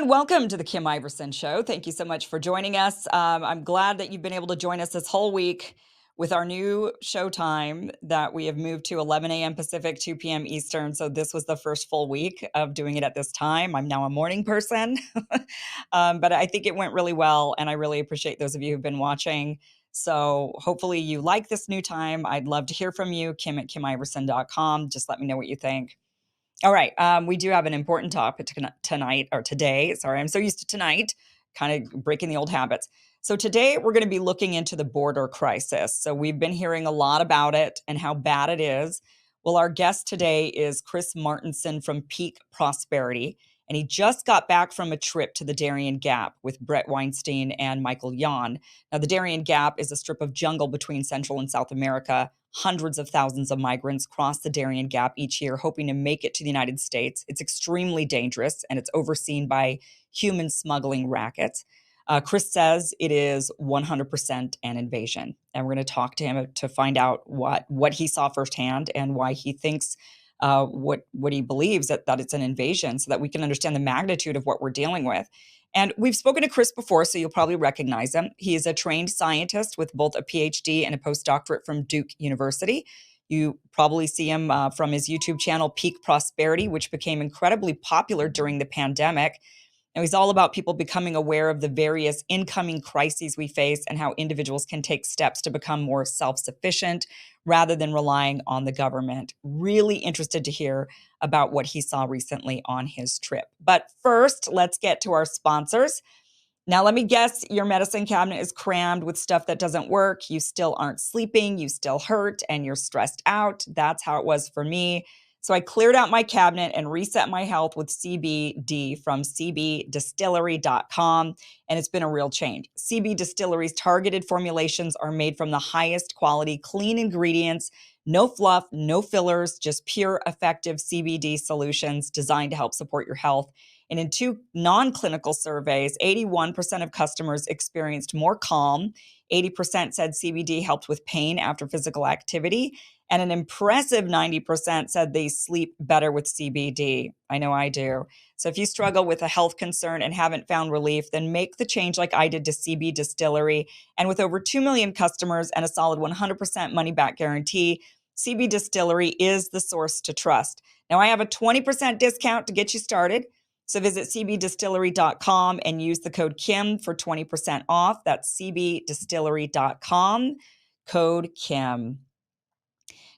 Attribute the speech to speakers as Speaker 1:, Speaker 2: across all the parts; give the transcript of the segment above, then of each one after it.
Speaker 1: everyone. Welcome to the Kim Iverson Show. Thank you so much for joining us. I'm glad that you've been able to join us this whole week with our new show time that we have moved to 11 a.m. Pacific, 2 p.m. Eastern. So this was the first full week of doing it at this time. I'm now a morning person, but I think it went really well, and I really appreciate those of you who've been watching. So hopefully you like this new time. I'd love to hear from you, kim@kimiverson.com. Just let me know what you think. All right. We do have an important topic tonight or today. Sorry, I'm so used to tonight, kind of breaking the old habits. So today we're going to be looking into the border crisis. So we've been hearing a lot about it and how bad it is. Well, our guest today is Chris Martenson from Peak Prosperity, and he just got back from a trip to the Darien Gap with Brett Weinstein and Michael Yon. Now, the Darien Gap is a strip of jungle between Central and South America. Hundreds of thousands of migrants cross the Darien Gap each year, hoping to make it to the United States. It's extremely dangerous, and it's overseen by human smuggling rackets. Chris says it is 100% an invasion, and we're going to talk to him to find out what he saw firsthand and why he thinks what he believes that it's an invasion, so that we can understand the magnitude of what we're dealing with. And we've spoken to Chris before, so you'll probably recognize him. He is a trained scientist with both a PhD and a postdoctorate from Duke University. You probably see him from his YouTube channel, Peak Prosperity, which became incredibly popular during the pandemic. And he's all about people becoming aware of the various incoming crises we face and how individuals can take steps to become more self-sufficient rather than relying on the government. Really interested to hear about what he saw recently on his trip. But first, let's get to our sponsors. Now, let me guess, your medicine cabinet is crammed with stuff that doesn't work. You still aren't sleeping, you still hurt, and you're stressed out. That's how it was for me. So I cleared out my cabinet and reset my health with CBD from cbdistillery.com, and it's been a real change. CB Distillery's targeted formulations are made from the highest quality, clean ingredients, no fluff, no fillers, just pure, effective CBD solutions designed to help support your health. And in two non-clinical surveys, 81% of customers experienced more calm, 80% said CBD helped with pain after physical activity, and an impressive 90% said they sleep better with CBD. I know I do. So if you struggle with a health concern and haven't found relief, then make the change like I did to CB Distillery. And with over 2 million customers and a solid 100% money-back guarantee, CB Distillery is the source to trust. Now, I have a 20% discount to get you started. So visit cbdistillery.com and use the code KIM for 20% off. That's cbdistillery.com, code KIM.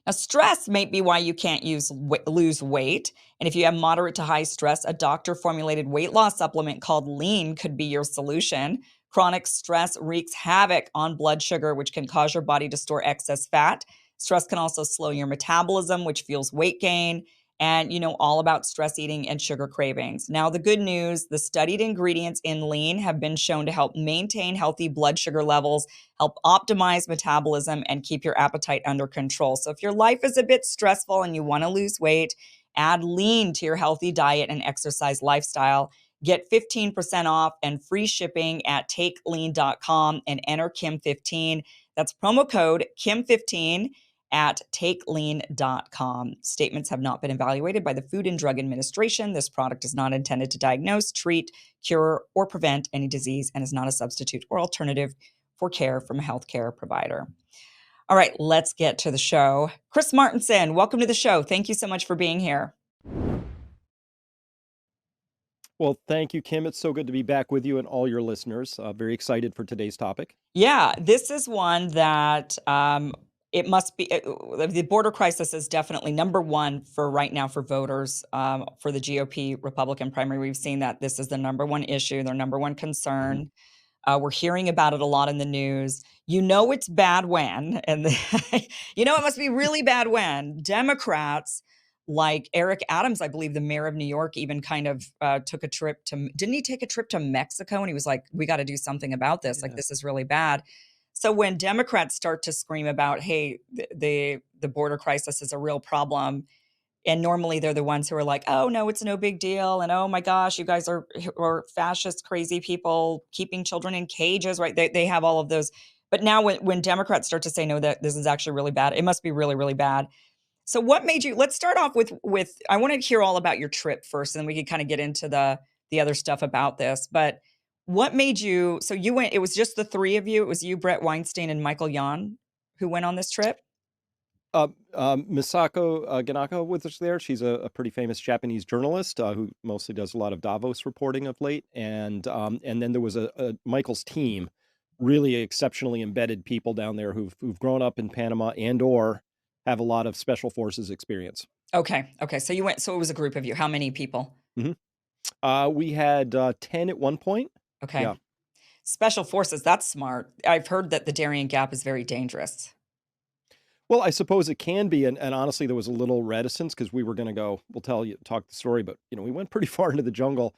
Speaker 1: Now, stress may be why you can't lose weight. And if you have moderate to high stress, a doctor-formulated weight loss supplement called Lean could be your solution. Chronic stress wreaks havoc on blood sugar, which can cause your body to store excess fat. Stress can also slow your metabolism, which fuels weight gain. And you know all about stress eating and sugar cravings. Now, the good news, the studied ingredients in Lean have been shown to help maintain healthy blood sugar levels, help optimize metabolism, and keep your appetite under control. So if your life is a bit stressful and you want to lose weight, add Lean to your healthy diet and exercise lifestyle. Get 15% off and free shipping at takelean.com and enter Kim15. That's promo code Kim15 at takelean.com. Statements have not been evaluated by the Food and Drug Administration. This product is not intended to diagnose, treat, cure, or prevent any disease and is not a substitute or alternative for care from a healthcare provider. All right, let's get to the show. Chris Martenson, welcome to the show. Thank you so much for being here.
Speaker 2: Well, thank you, Kim. It's so good to be back with you and all your listeners. Very excited for today's topic.
Speaker 1: Yeah, this is one that it must be, the border crisis is definitely number one for right now for voters, for the GOP Republican primary. We've seen that this is the number one issue, their number one concern. We're hearing about it a lot in the news. You know it's bad when, and you know it must be really bad when Democrats like Eric Adams, I believe the mayor of New York, even kind of took a trip to, didn't he take a trip to Mexico? And he was like, we got to do something about this. Like, this is really bad. So when Democrats start to scream about, hey, the border crisis is a real problem, and normally they're the ones who are like, oh, no, it's no big deal. And oh, my gosh, you guys are fascist, crazy people keeping children in cages, right? They have all of those. But now when Democrats start to say, no, that this is actually really bad, it must be really, really bad. So what made you, let's start off with I want to hear all about your trip first, and then we can kind of get into the the other stuff about this, but what made you so you went it was just the 3 of you? It was you, Brett Weinstein, and Michael Yon who went on this trip?
Speaker 2: Misako Ganaka was there. She's a pretty famous Japanese journalist who mostly does a lot of Davos reporting of late. And then there was a Michael's team, really exceptionally embedded people down there who've grown up in Panama and or have a lot of special forces experience.
Speaker 1: Okay, okay, so you went so it was a group of you. How many people?
Speaker 2: Mhm. We had 10 at one point.
Speaker 1: Okay.
Speaker 2: Yeah.
Speaker 1: Special forces, that's smart. I've heard that the Darien Gap is very dangerous.
Speaker 2: Well, I suppose it can be, and honestly, there was a little reticence because we were going to go. We'll talk the story, but we went pretty far into the jungle.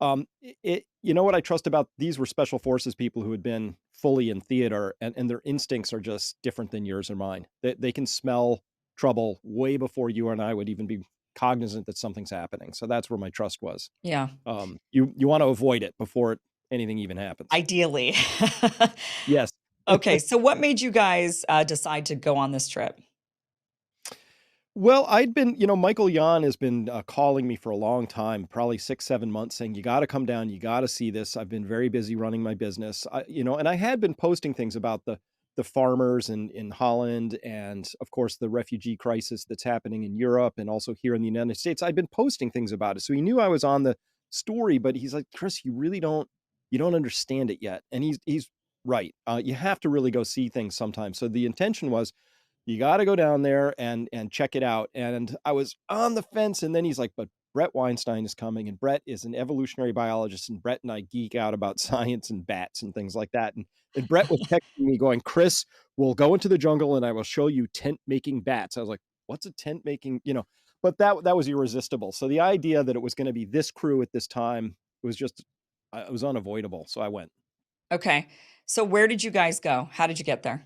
Speaker 2: You know what I trust about these were special forces people who had been fully in theater, and their instincts are just different than yours or mine. They can smell trouble way before you and I would even be cognizant that something's happening. So that's where my trust was.
Speaker 1: Yeah,
Speaker 2: You want to avoid it before anything even happens.
Speaker 1: ideally.
Speaker 2: Yes.
Speaker 1: Okay, so what made you guys, decide to go on this trip?
Speaker 2: Well, Michael Yon has been calling me for a long time, probably 6, 7 months, saying, you got to come down. You got to see this. I've been very busy running my business. And I had been posting things about the farmers in Holland and, of course, the refugee crisis that's happening in Europe and also here in the United States. I'd been posting things about it. So he knew I was on the story, but he's like, Chris, you don't understand it yet. And he's right. You have to really go see things sometimes. So the intention was, you got to go down there and check it out. And I was on the fence, and then he's like, but Brett Weinstein is coming, and Brett is an evolutionary biologist, and Brett and I geek out about science and bats and things like that. And Brett was texting me going, Chris, we'll go into the jungle and I will show you tent making bats. I was like, what's a tent making, but that was irresistible. So the idea that it was going to be this crew at this time was just it was unavoidable. So I went.
Speaker 1: Okay, so where did you guys go? How did you get there?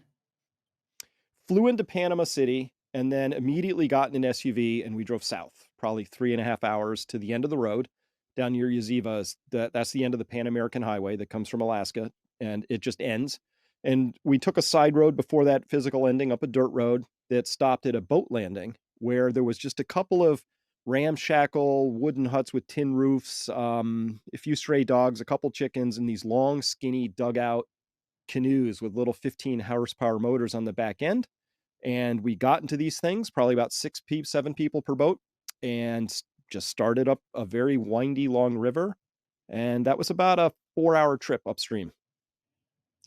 Speaker 2: Flew into Panama City and then immediately got in an SUV and we drove south, probably 3.5 hours to the end of the road down near Yaziva. That's the end of the Pan American Highway that comes from Alaska, and it just ends. And we took a side road before that physical ending up a dirt road that stopped at a boat landing where there was just a couple of ramshackle wooden huts with tin roofs, a few stray dogs, a couple chickens, and these long, skinny dugout canoes with little 15 horsepower motors on the back end. And we got into these things, probably about 7 people per boat, and just started up a very windy, long river. And that was about a 4 hour trip upstream.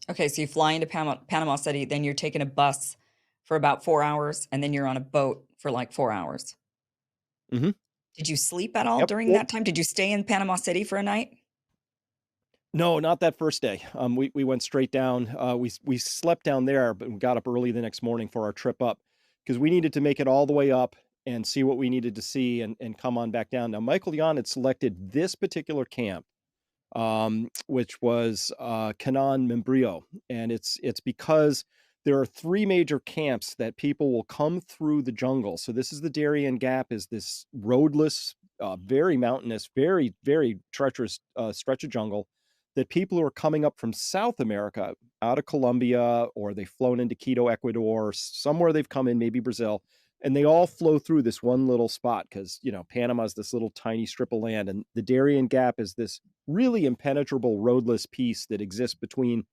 Speaker 1: Okay, so you fly into Panama City, then you're taking a bus for about 4 hours, and then you're on a boat for, like, 4 hours.
Speaker 2: Hmm.
Speaker 1: Did you sleep at all
Speaker 2: Yep.
Speaker 1: during
Speaker 2: Well,
Speaker 1: that time? Did you stay in Panama City for a night?
Speaker 2: no, not that first day. We went straight down. We slept down there, but we got up early the next morning for our trip up because we needed to make it all the way up and see what we needed to see and come on back down. Now, Michael Yon had selected this particular camp, which was Canan Membrillo, and it's because there are 3 major camps that people will come through the jungle. So this is the Darien Gap, is this roadless, very mountainous, very very treacherous stretch of jungle that people who are coming up from South America, out of Colombia, or they've flown into Quito, Ecuador, somewhere they've come in, maybe Brazil, and they all flow through this one little spot because Panama is this little tiny strip of land, and the Darien Gap is this really impenetrable roadless piece that exists between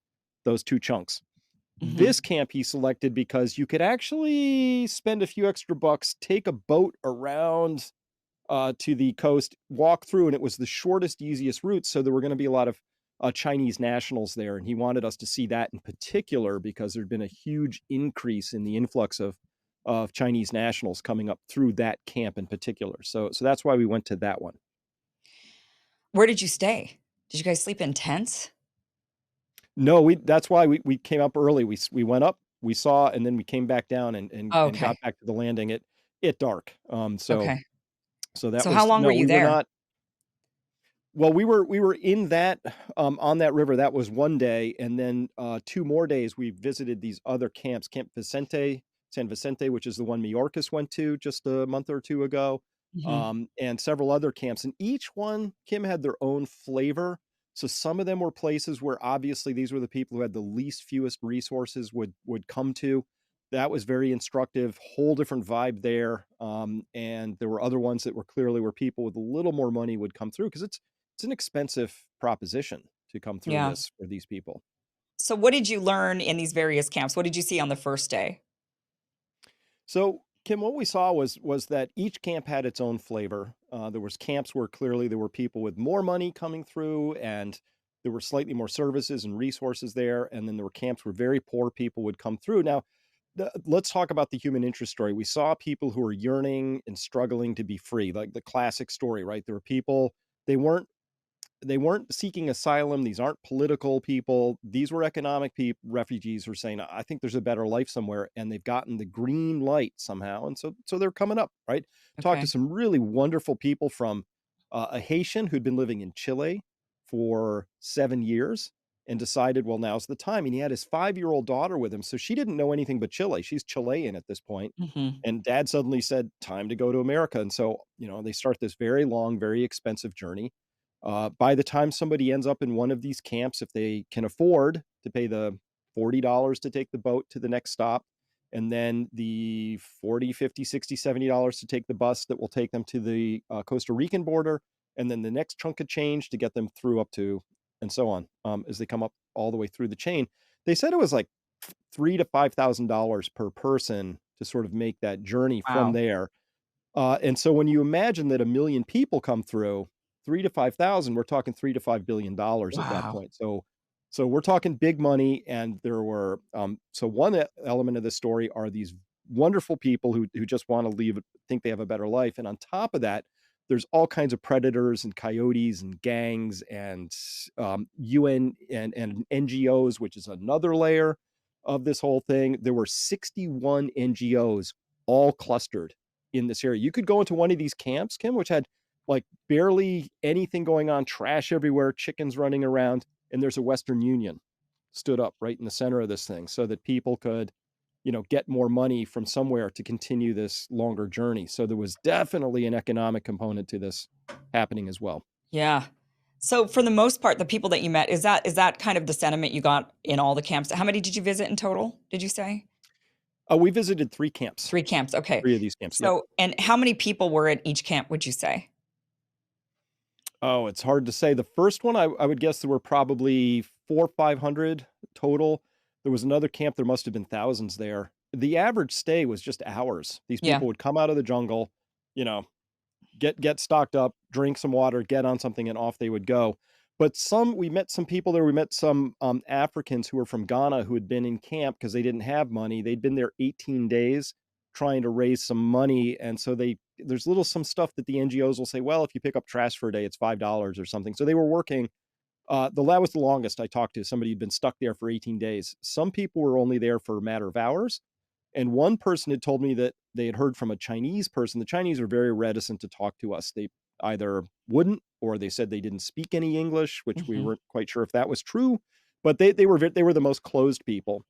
Speaker 2: those two chunks. This
Speaker 1: Mhm.
Speaker 2: camp he selected because you could actually spend a few extra bucks, take a boat around to the coast, walk through, and it was the shortest, easiest route. So there were going to be a lot of Chinese nationals there, and he wanted us to see that in particular because there'd been a huge increase in the influx of Chinese nationals coming up through that camp in particular. So that's why we went to that one.
Speaker 1: Where did you stay? Did you guys sleep in tents?
Speaker 2: No, we that's why we came up early. We went up, we saw, and then we came back down and
Speaker 1: Okay,
Speaker 2: got back to the landing at dark.
Speaker 1: okay.
Speaker 2: So that
Speaker 1: So how
Speaker 2: was
Speaker 1: long were
Speaker 2: no,
Speaker 1: you
Speaker 2: we were
Speaker 1: there?
Speaker 2: not. Well, we were in that on that river. That was one day, and then 2 more days we visited these other camps, San Vicente, which is the one Mayorkas went to just a month or two ago,
Speaker 1: Mhm,
Speaker 2: and several other camps. And each one, Kim, had their own flavor. So some of them were places where obviously these were the people who had the least fewest resources would come to. That was very instructive. Whole different vibe there. And there were other ones that were clearly where people with a little more money would come through because it's an expensive proposition to come through
Speaker 1: Yeah.
Speaker 2: this for these people.
Speaker 1: So what did you learn in these various camps? What did you see on the first day?
Speaker 2: So, Kim, what we saw was that each camp had its own flavor. There was camps where clearly there were people with more money coming through, and there were slightly more services and resources there. And then there were camps where very poor people would come through. Now, let's talk about the human interest story. We saw people who were yearning and struggling to be free, like the classic story, right? There were people they weren't they weren't seeking asylum. These aren't political people. These were economic refugees who are saying, "I think there's a better life somewhere," and they've gotten the green light somehow, and so they're coming up, right? Talked to
Speaker 1: Okay.
Speaker 2: some really wonderful people from a Haitian who'd been living in Chile for 7 years and decided, well, now's the time. And he had his 5-year-old daughter with him, so she didn't know anything but Chile. She's Chilean at this point.
Speaker 1: Mhm.
Speaker 2: And dad suddenly said, time to go to America. And so, they start this very long, very expensive journey. By the time somebody ends up in one of these camps, if they can afford to pay the $40 to take the boat to the next stop, and then the 40, 50, 60, $70 to take the bus that will take them to the Costa Rican border, and then the next chunk of change to get them through up to, and so on, as they come up all the way through the chain. They said it was like three to $5,000 per person to sort of make that journey from
Speaker 1: Wow.
Speaker 2: there. And so when you imagine that 1,000,000 people come through, 3 to 5,000, we're talking 3 to $5 billion at that
Speaker 1: Wow.
Speaker 2: point. So we're talking big money, and there were so one element of the story are these wonderful people who just want to leave, think they have a better life, and on top of that, there's all kinds of predators and coyotes and gangs and UN and NGOs, which is another layer of this whole thing. There were 61 NGOs all clustered in this area. You could go into one of these camps, Kim, which had like barely anything going on, trash everywhere, chickens running around, and there's a Western Union stood up right in the center of this thing so that people could, get more money from somewhere to continue this longer journey. So there was definitely an economic component to this happening as well.
Speaker 1: Yeah. So for the most part, the people that you met, is that kind of the sentiment you got in all the camps? How many did you visit in total, did you say?
Speaker 2: We visited 3 camps,
Speaker 1: 3 camps, okay.
Speaker 2: 3 of these camps. Yep.
Speaker 1: So and how many people were at each camp, would you say?
Speaker 2: Oh, it's hard to say. The first one, I would guess there were probably 4, 500 total. There was another camp, there must have been thousands there. The average stay was just hours. These
Speaker 1: Yeah.
Speaker 2: people would come out of the jungle, you know, get stocked up, drink some water, get on something, and off they would go. But we met some people there. We met some Africans who were from Ghana who had been in camp because they didn't have money. They'd been there 18 days trying to raise some money, and so there's some stuff that the NGOs will say, well, if you pick up trash for a day, it's $5 or something. So they were working. That was the longest I talked to. Somebody who'd been stuck there for 18 days. Some people were only there for a matter of hours. And one person had told me that they had heard from a Chinese person. The Chinese are very reticent to talk to us. They either wouldn't, or they said they didn't speak any English, which we
Speaker 1: Mhm.
Speaker 2: weren't quite sure if that was true. But they were the most closed people.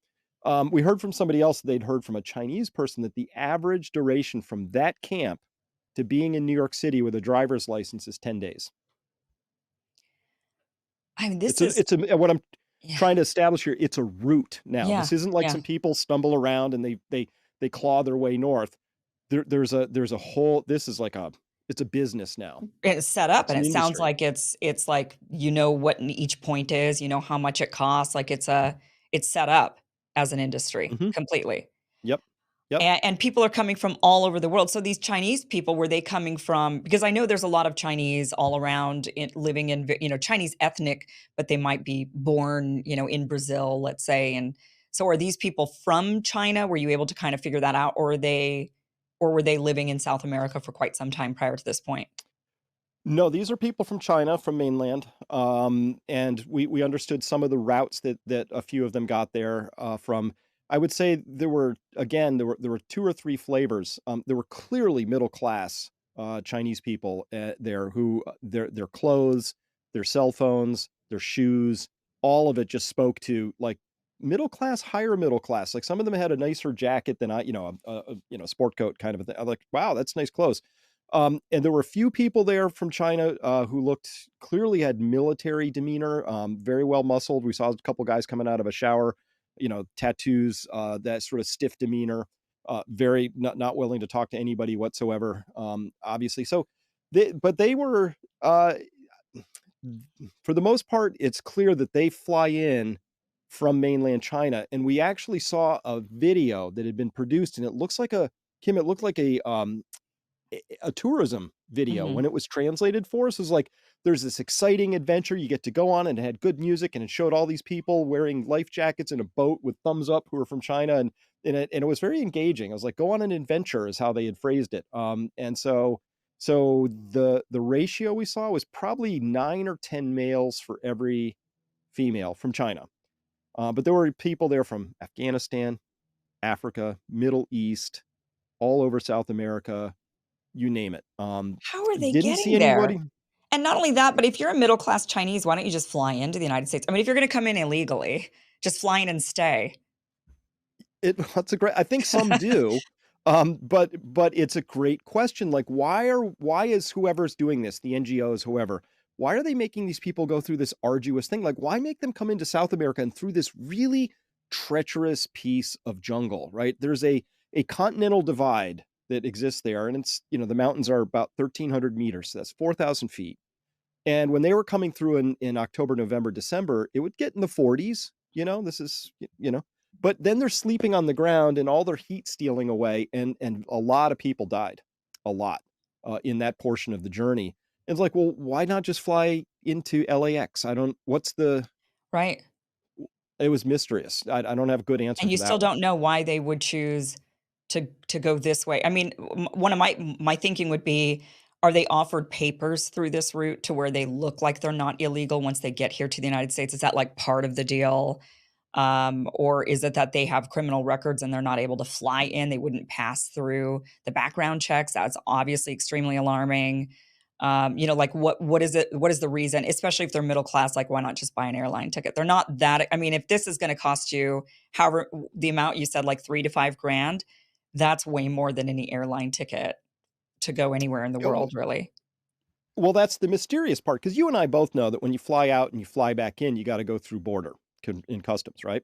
Speaker 2: We heard from somebody else. They'd heard from a Chinese person that the average duration from that camp to being in New York City with a driver's license is 10 days.
Speaker 1: I mean,
Speaker 2: It's
Speaker 1: this
Speaker 2: a
Speaker 1: is
Speaker 2: it's a what I'm
Speaker 1: yeah,
Speaker 2: trying to establish here, it's a route now.
Speaker 1: yeah,
Speaker 2: This isn't like
Speaker 1: yeah.
Speaker 2: some people stumble around and they claw their way north. There's a whole this is like a it's a business now.
Speaker 1: It's set up,
Speaker 2: It's
Speaker 1: and
Speaker 2: an
Speaker 1: it sounds
Speaker 2: industry.
Speaker 1: like it's like, you know what each point is, you know how much it costs, like, it's set up as an industry
Speaker 2: Mhm.
Speaker 1: completely.
Speaker 2: Yep. Yep.
Speaker 1: And people are coming from all over the world. So these Chinese people, were they coming from, because I know there's a lot of Chinese all around living in, Chinese ethnic, but they might be born, in Brazil, let's say. And so are these people from China? Were you able to kind of figure that out? Or were they living in South America for quite some time prior to this point?
Speaker 2: No, these are people from China, from mainland, and we understood some of the routes that a few of them got there from. I would say there were 2 or 3 flavors. There were clearly middle class Chinese people there who their clothes, their cell phones, their shoes, all of it just spoke to like middle class, higher middle class. Like some of them had a nicer jacket than sport coat kind of a thing. I'm like, wow, that's nice clothes. And there were a few people there from China who looked clearly had military demeanor, very well muscled. We saw a couple guys coming out of a shower, tattoos, that sort of stiff demeanor, very not willing to talk to anybody whatsoever. Obviously, so but they were for the most part, it's clear that they fly in from mainland China, and we actually saw a video that had been produced, and it looks like a Kim, it looked like a tourism video
Speaker 1: Mhm.
Speaker 2: when it was translated for us. It was like, there's this exciting adventure you get to go on, and it had good music, and it showed all these people wearing life jackets in a boat with thumbs up who were from China, and it was very engaging. I was like, go on an adventure is how they had phrased it. And so the ratio we saw was probably 9 or 10 males for every female from China. But there were people there from Afghanistan, Africa, Middle East, all over South America, you name it.
Speaker 1: How are they
Speaker 2: Didn't see
Speaker 1: getting there?
Speaker 2: anybody.
Speaker 1: And not only that, but if you're a middle class Chinese, why don't you just fly into the United States? I mean, if you're gonna come in illegally, just fly in and stay.
Speaker 2: That's a great. I think some do, but it's a great question. Like, why is whoever's doing this, the NGOs, whoever, why are they making these people go through this arduous thing? Like, why make them come into South America and through this really treacherous piece of jungle? Right? There's a continental divide that exists there, and it's the mountains are about 1,300 meters. So that's 4,000 feet. And when they were coming through in October, November, December, it would get in the 40s. This is, but then they're sleeping on the ground and all their heat stealing away. And a lot of people died, a lot in that portion of the journey. And it's like, well, why not just fly into LAX?
Speaker 1: Right.
Speaker 2: It was mysterious. I don't have a good answer
Speaker 1: And you
Speaker 2: for
Speaker 1: still
Speaker 2: that one.
Speaker 1: don't know why they would choose to go this way. I mean, one of my thinking would be, are they offered papers through this route to where they look like they're not illegal once they get here to the United States? Is that like part of the deal? Or is it that they have criminal records and they're not able to fly in? They wouldn't pass through the background checks. That's obviously extremely alarming. Like what is it? What is the reason? Especially if they're middle class, like why not just buy an airline ticket? They're not that. I mean, if this is going to cost you, however, the amount you said, like 3 to 5 grand, that's way more than any airline ticket to go anywhere in the
Speaker 2: Yeah,
Speaker 1: world, really.
Speaker 2: well, that's the mysterious part because you and I both know that when you fly out and you fly back in, you got to go through border in customs, right?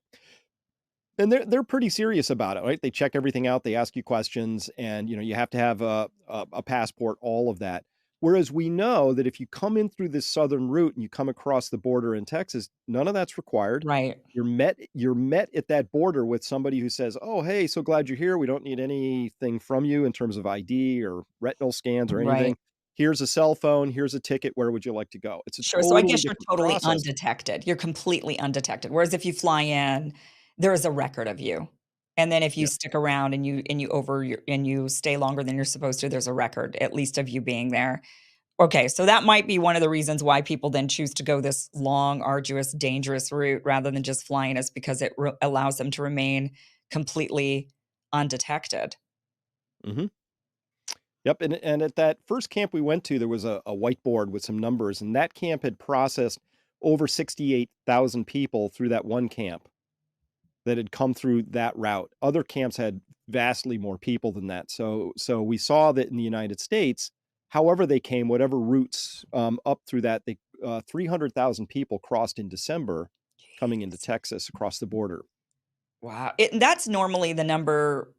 Speaker 2: And they're pretty serious about it, right? They check everything out, they ask you questions, and you have to have a passport, all of that. Whereas we know that if you come in through this southern route and you come across the border in Texas, none of that's required.
Speaker 1: Right.
Speaker 2: You're met at that border with somebody who says, "Oh, hey, so glad you're here. We don't need anything from you in terms of ID or retinal scans or
Speaker 1: Right.
Speaker 2: anything. Here's a cell phone, here's a ticket. Where would you like to go?" It's a
Speaker 1: Sure, so I
Speaker 2: totally
Speaker 1: guess you're
Speaker 2: different
Speaker 1: totally
Speaker 2: process.
Speaker 1: undetected. You're completely undetected, whereas if you fly in, there is a record of you, and then if you
Speaker 2: Yeah.
Speaker 1: stick around and you stay longer than you're supposed to, there's a record, at least of you being there. Okay, so that might be one of the reasons why people then choose to go this long, arduous, dangerous route rather than just flying is because it allows them to remain completely undetected.
Speaker 2: Mhm. Yep, and at that first camp we went to, there was a whiteboard with some numbers, and that camp had processed over 68,000 people through that one camp that had come through that route. Other camps had vastly more people than that. So we saw that in the United States, however they came, whatever routes up through that, they 300,000 people crossed in December coming into
Speaker 1: Jeez.
Speaker 2: Texas across the border.
Speaker 1: Wow, that's normally the number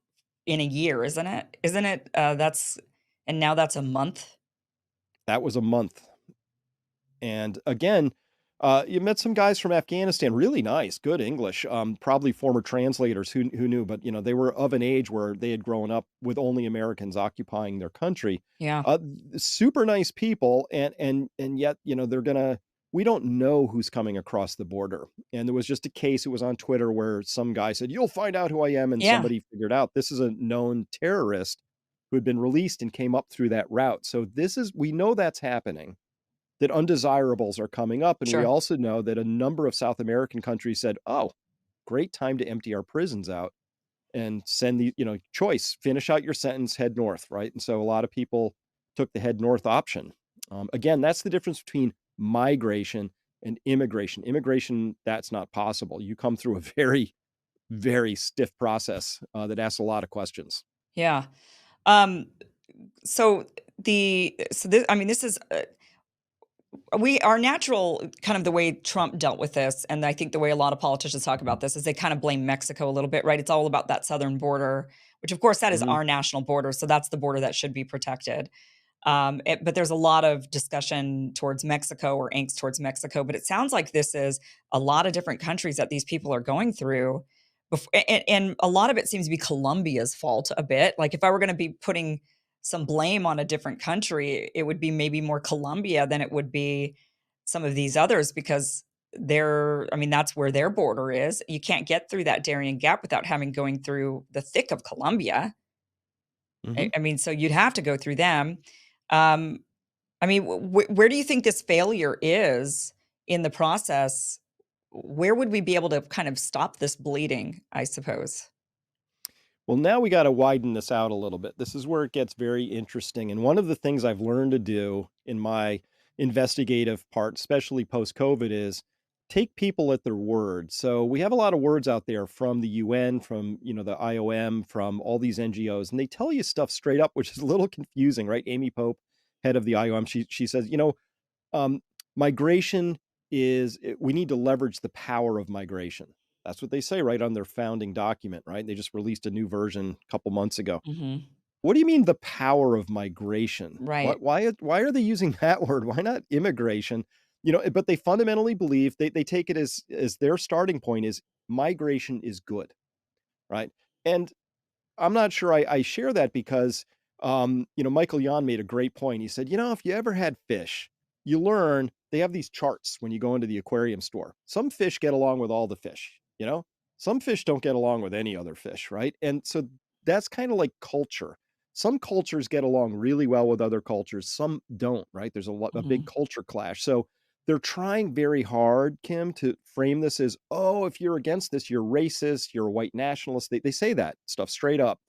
Speaker 1: in a year, isn't it? Isn't it, that's and now that's a month?
Speaker 2: That was a month. And again, you met some guys from Afghanistan, really nice, good English, probably former translators who knew, but they were of an age where they had grown up with only Americans occupying their country.
Speaker 1: Yeah,
Speaker 2: Uh, Super nice people, and yet they're gonna. We don't know who's coming across the border. And there was just a case. It was on Twitter where some guy said, "You'll find out who I am," and
Speaker 1: yeah,
Speaker 2: somebody figured out this is a known terrorist who had been released and came up through that route. So we know that's happening, that undesirables are coming up. And we
Speaker 1: sure.
Speaker 2: also know that a number of South American countries said, oh, great time to empty our prisons out and send choice, finish out your sentence, head north, right? And so a lot of people took the head north option. Again, that's the difference between migration and immigration. Immigration, that's not possible. You come through a very, very stiff process that asks a lot of questions.
Speaker 1: Yeah. Um, so I mean, this is, we our natural kind of the way Trump dealt with this, and I think the way a lot of politicians talk about this is they kind of blame Mexico a little bit, right? It's all about that southern border, which of course that is
Speaker 2: Hmm.
Speaker 1: our national border, so that's the border that should be protected. But there's a lot of discussion towards Mexico or angst towards Mexico. But it sounds like this is a lot of different countries that these people are going through. And a lot of it seems to be Colombia's fault a bit. Like if I were going to be putting some blame on a different country, it would be maybe more Colombia than it would be some of these others because I mean, that's where their border is. You can't get through that Darien Gap without having going through the thick of Colombia.
Speaker 2: Mhm.
Speaker 1: I mean, so you'd have to go through them. Um, I mean, where do you think this failure is in the process? Where would we be able to kind of stop this bleeding, I suppose?
Speaker 2: Well, now we gotta widen this out a little bit. This is where it gets very interesting, and one of the things I've learned to do in my investigative part, especially post-COVID, is take people at their word. So, we have a lot of words out there from the UN, from, the IOM, from all these NGOs, and they tell you stuff straight up, which is a little confusing, right? Amy Pope, head of the IOM, she says, um, migration we need to leverage the power of migration. That's what they say right on their founding document, right? They just released a new version a couple months ago.
Speaker 1: Mhm.
Speaker 2: What do you mean the power of migration?
Speaker 1: Right.
Speaker 2: Why are they using that word? Why not immigration? But they fundamentally believe they take it as their starting point is migration is good, right? And I'm not sure I share that because, Michael Yon made a great point. He said, if you ever had fish, you learn they have these charts when you go into the aquarium store. Some fish get along with all the fish, some fish don't get along with any other fish, right? And so that's kind of like culture. Some cultures get along really well with other cultures, some don't, right? There's a big
Speaker 1: Mhm.
Speaker 2: culture clash. So they're trying very hard, Kim, to frame this as, oh, if you're against this, you're racist, you're a white nationalist. They say that stuff straight up.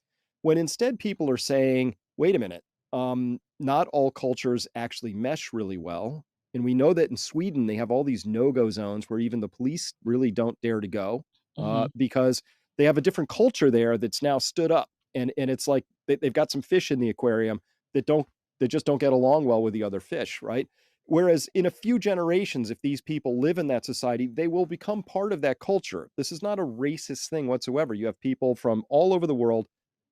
Speaker 2: When instead people are saying, wait a minute, not all cultures actually mesh really well. And we know that in Sweden, they have all these no go zones where even the police really don't dare to go
Speaker 1: Mhm.
Speaker 2: because they have a different culture there that's now stood up. And it's like they've got some fish in the aquarium that don't that just don't get along well with the other fish, right? Whereas in a few generations, if these people live in that society, they will become part of that culture. This is not a racist thing whatsoever. You have people from all over the world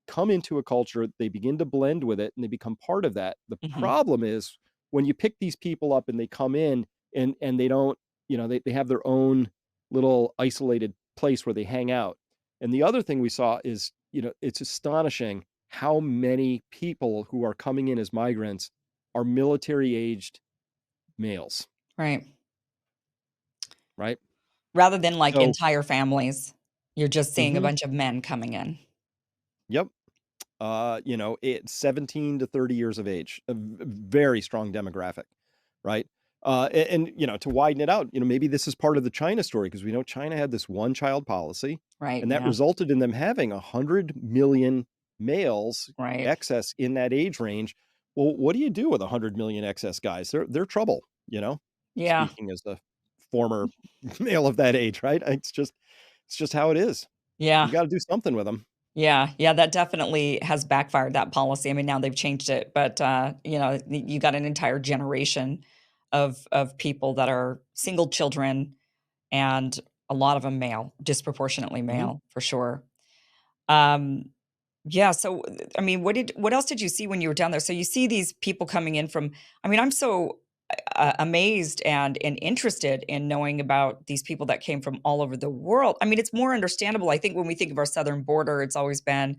Speaker 2: come into a culture, they begin to blend with it, and they become part of that. The
Speaker 1: Mhm.
Speaker 2: problem is when you pick these people up and they come in and they don't, they have their own little isolated place where they hang out. And the other thing we saw is, it's astonishing how many people who are coming in as migrants are military aged males,
Speaker 1: Right.
Speaker 2: right?
Speaker 1: Rather than, like,
Speaker 2: So,
Speaker 1: entire families, you're just seeing a
Speaker 2: mhm,
Speaker 1: bunch of men coming in.
Speaker 2: yep. It's 17 to 30 years of age, a very strong demographic, right? And to widen it out, maybe this is part of the China story because we know China had this one child policy,
Speaker 1: Right,
Speaker 2: and that
Speaker 1: yeah,
Speaker 2: resulted in them having 100 million males
Speaker 1: right.
Speaker 2: excess in that age range. Well, what do you do with 100 million excess guys? They're trouble,
Speaker 1: Yeah,
Speaker 2: speaking as the former male of that age, right? It's just how it is.
Speaker 1: yeah,
Speaker 2: You got to do something with them.
Speaker 1: yeah, that definitely has backfired, that policy. I mean, now they've changed it, but, you got an entire generation of people that are single children, and a lot of them male, disproportionately
Speaker 2: Mhm.
Speaker 1: male, for sure. Um, yeah, so, I mean, what else did you see when you were down there? So you see these people coming in from I mean, I'm so, amazed and interested in knowing about these people that came from all over the world. I mean, it's more understandable, I think when we think of our southern border, it's always been,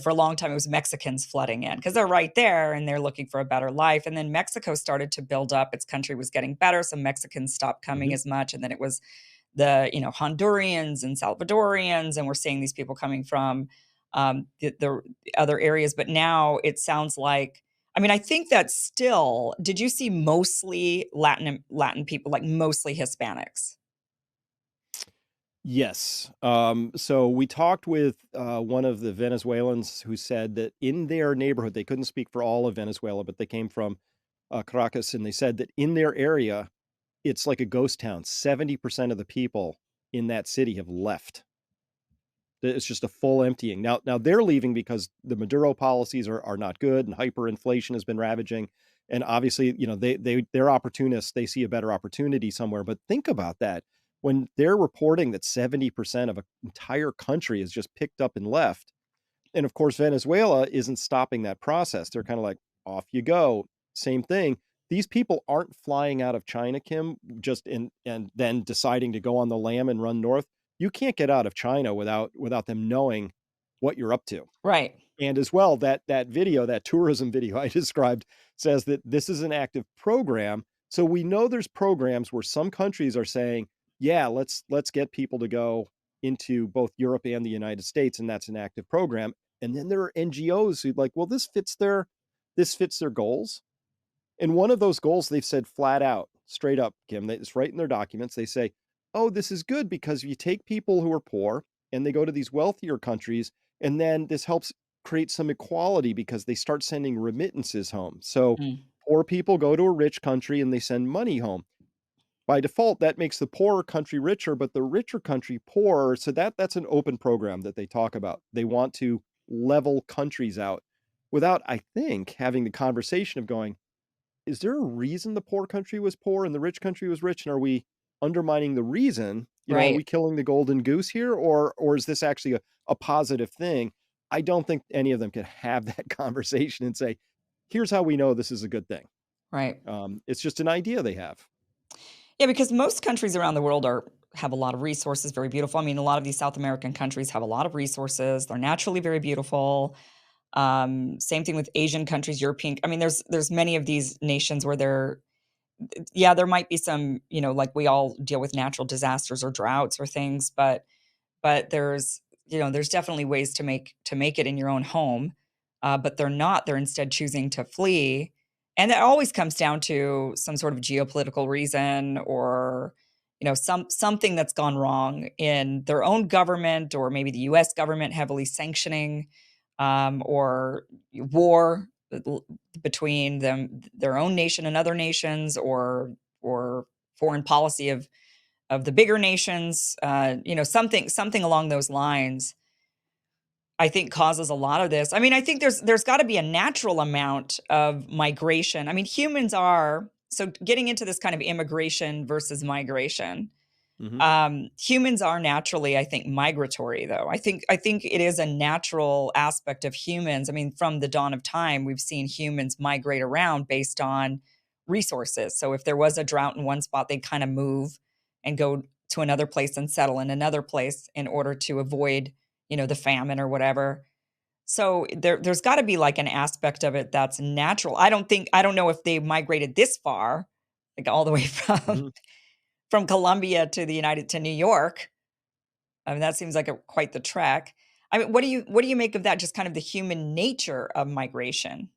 Speaker 1: for a long time, it was Mexicans flooding in because 'cause they're right there and they're looking for a better life, and then Mexico started to build up, its country was getting better, so Mexicans stopped coming
Speaker 2: Mhm.
Speaker 1: as much, and then it was the Hondurans and Salvadorians, and we're seeing these people coming from the other areas. But now it sounds like, I mean, I think that still, did you see mostly Latin people, like mostly Hispanics?
Speaker 2: Yes. So we talked with one of the Venezuelans who said that in their neighborhood, they couldn't speak for all of Venezuela, but they came from Caracas, and they said that in their area, it's like a ghost town. 70% of the people in that city have left. It's just a full emptying. Now they're leaving because the Maduro policies are not good and hyperinflation has been ravaging. And obviously, they're opportunists. They see a better opportunity somewhere. But think about that. When they're reporting that 70% of an entire country is just picked up and left, and of course, Venezuela isn't stopping that process. They're kind of like, off you go. Same thing. These people aren't flying out of China, Kim, just in and then deciding to go on the lam and run north. You can't get out of China without them knowing what you're up to.
Speaker 1: Right.
Speaker 2: And as well, that video, that tourism video I described says that this is an active program. So we know there's programs where some countries are saying, yeah, let's get people to go into both Europe and the United States, and that's an active program. And then there are NGOs who like, well, this fits their goals. And one of those goals they've said flat out, straight up, Kim, it's right in their documents. They say, oh, this is good because you take people who are poor and they go to these wealthier countries, and then this helps create some equality because they start sending remittances home. So
Speaker 1: Mm.
Speaker 2: poor people go to a rich country and they send money home. By default, that makes the poorer country richer, but the richer country poorer. So that's an open program that they talk about. They want to level countries out without, I think, having the conversation of going, is there a reason the poor country was poor and the rich country was rich? And are we undermining the reason? Are
Speaker 1: Right.
Speaker 2: we killing the golden goose here, or is this actually a positive thing? I don't think any of them can have that conversation and say, here's how we know this is a good thing.
Speaker 1: Right.
Speaker 2: It's just an idea they have.
Speaker 1: Yeah, because most countries around the world are have a lot of resources, very beautiful. I mean, a lot of these South American countries have a lot of resources. They're naturally very beautiful. Same thing with Asian countries, European. I mean, there's many of these nations where yeah, there might be some, like we all deal with natural disasters or droughts or things, but there's definitely ways to make it in your own home, but they're not. They're instead choosing to flee, and it always comes down to some sort of geopolitical reason or something that's gone wrong in their own government or maybe the U.S. government heavily sanctioning or war between their own nation and other nations or foreign policy of the bigger nations, something along those lines, I think causes a lot of this. I mean, I think there's gotta be a natural amount of migration. I mean, humans are so getting into this kind of immigration versus migration.
Speaker 2: Hmm.
Speaker 1: Humans are naturally, I think, migratory, though. I think it is a natural aspect of humans. I mean, from the dawn of time, we've seen humans migrate around based on resources. So if there was a drought in one spot, they'd kind of move and go to another place and settle in another place in order to avoid, the famine or whatever. So there's got to be like an aspect of it that's natural. I don't know if they migrated this far, like all the way from
Speaker 2: Hmm.
Speaker 1: from Colombia to New York. I mean, that seems like quite the trek. I mean, what do you make of that? Just kind of the human nature of migration,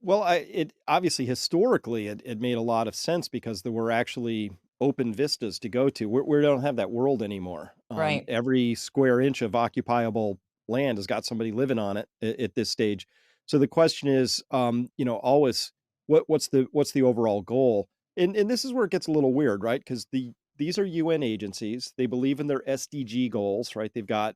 Speaker 2: Well, it obviously historically it made a lot of sense because there were actually open vistas to go to. We don't have that world anymore.
Speaker 1: right?
Speaker 2: Every square inch of occupiable land has got somebody living on it at this stage. So the question is, always what's the overall goal? And this is where it gets a little weird, right? Because these are UN agencies. They believe in their SDG goals, right? They've got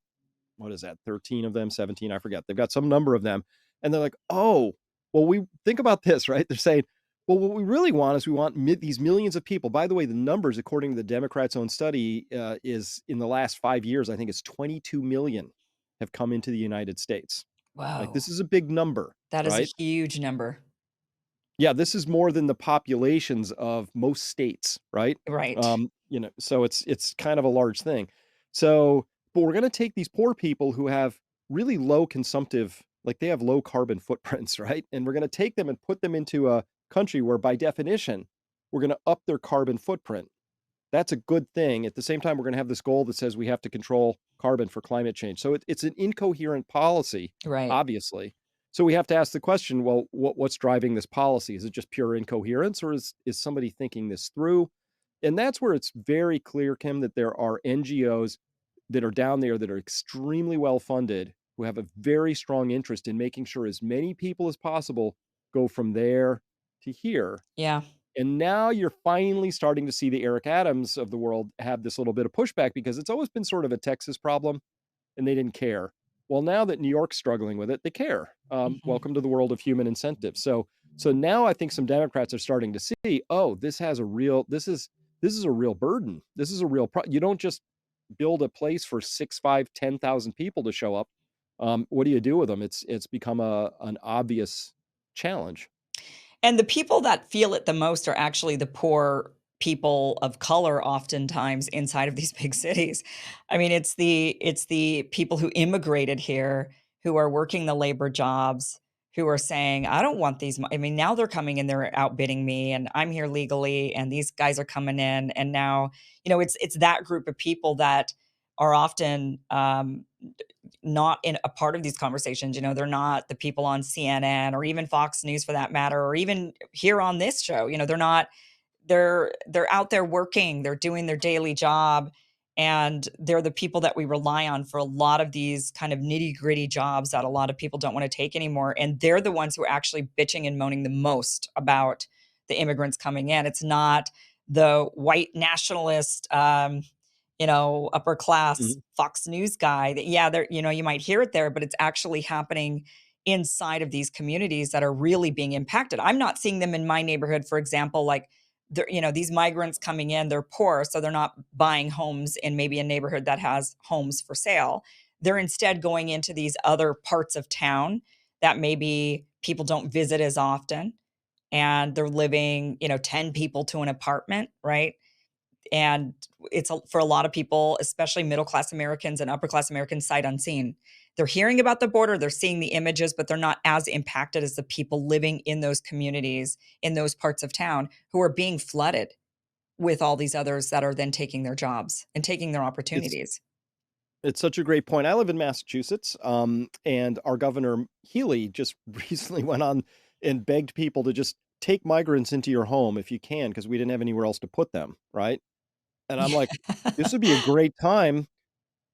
Speaker 2: what is that, 13 of them, 17, I forget. They've got some number of them. And they're like, oh, well, we think about this, right? They're saying, well, what we really want is we want these millions of people. By the way, the numbers, according to the Democrats' own study, is in the last 5 years, I think it's 22 million have come into the United States. Like,
Speaker 1: Whoa,
Speaker 2: this is a big number,
Speaker 1: that is a
Speaker 2: right?
Speaker 1: huge number,
Speaker 2: Yeah, this is more than the populations of most states, right?
Speaker 1: right?
Speaker 2: So it's kind of a large thing. So, but we're going to take these poor people who have really low consumptive, like they have low carbon footprints, right? And we're going to take them and put them into a country where, by definition, we're going to up their carbon footprint. That's a good thing. At the same time, we're going to have this goal that says we have to control carbon for climate change. So it's an incoherent policy,
Speaker 1: Right.
Speaker 2: obviously. So we have to ask the question: well, what's driving this policy? Is it just pure incoherence, or is somebody thinking this through? And that's where it's very clear, Kim, that there are NGOs that are down there that are extremely well funded, who have a very strong interest in making sure as many people as possible go from there to here.
Speaker 1: Yeah.
Speaker 2: And now you're finally starting to see the Eric Adams of the world have this little bit of pushback because it's always been sort of a Texas problem and they didn't care. Well, now that New York's struggling with it, they care.
Speaker 1: Mhm.
Speaker 2: Welcome to the world of human incentives. So now I think some Democrats are starting to see, oh, this is a real burden. This is a real you don't just build a place for 6, 5, 10,000 people to show up. What do you do with them? It's become an obvious challenge.
Speaker 1: And the people that feel it the most are actually the poor people of color oftentimes inside of these big cities. I mean, it's the people who immigrated here, who are working the labor jobs, who are saying, "I don't want these." I mean, now they're coming and they're outbidding me, and I'm here legally, and these guys are coming in, and now, it's that group of people that are often not in a part of these conversations. They're not the people on CNN or even Fox News for that matter, or even here on this show. They're out there working, they're doing their daily job, and they're the people that we rely on for a lot of these kind of nitty-gritty jobs that a lot of people don't want to take anymore. And they're the ones who are actually bitching and moaning the most about the immigrants coming in. It's not the white nationalist upper class
Speaker 2: Mhm.
Speaker 1: Fox News guy that, yeah, there, you might hear it there, but it's actually happening inside of these communities that are really being impacted. I'm not seeing them in my neighborhood, for example, like these migrants coming in, they're poor, so they're not buying homes in maybe a neighborhood that has homes for sale. They're instead going into these other parts of town that maybe people don't visit as often, and they're living, 10 people to an apartment, right? And for a lot of people, especially middle class Americans and upper class Americans, sight unseen. They're hearing about the border, they're seeing the images, but they're not as impacted as the people living in those communities, in those parts of town, who are being flooded with all these others that are then taking their jobs and taking their
Speaker 2: It's
Speaker 1: opportunities.
Speaker 2: it's such a great point. I live in Massachusetts, and our governor Healy just recently went on and begged people to just take migrants into your home if you can, because we didn't have anywhere else to put them, right? And I'm like, this would be a great time,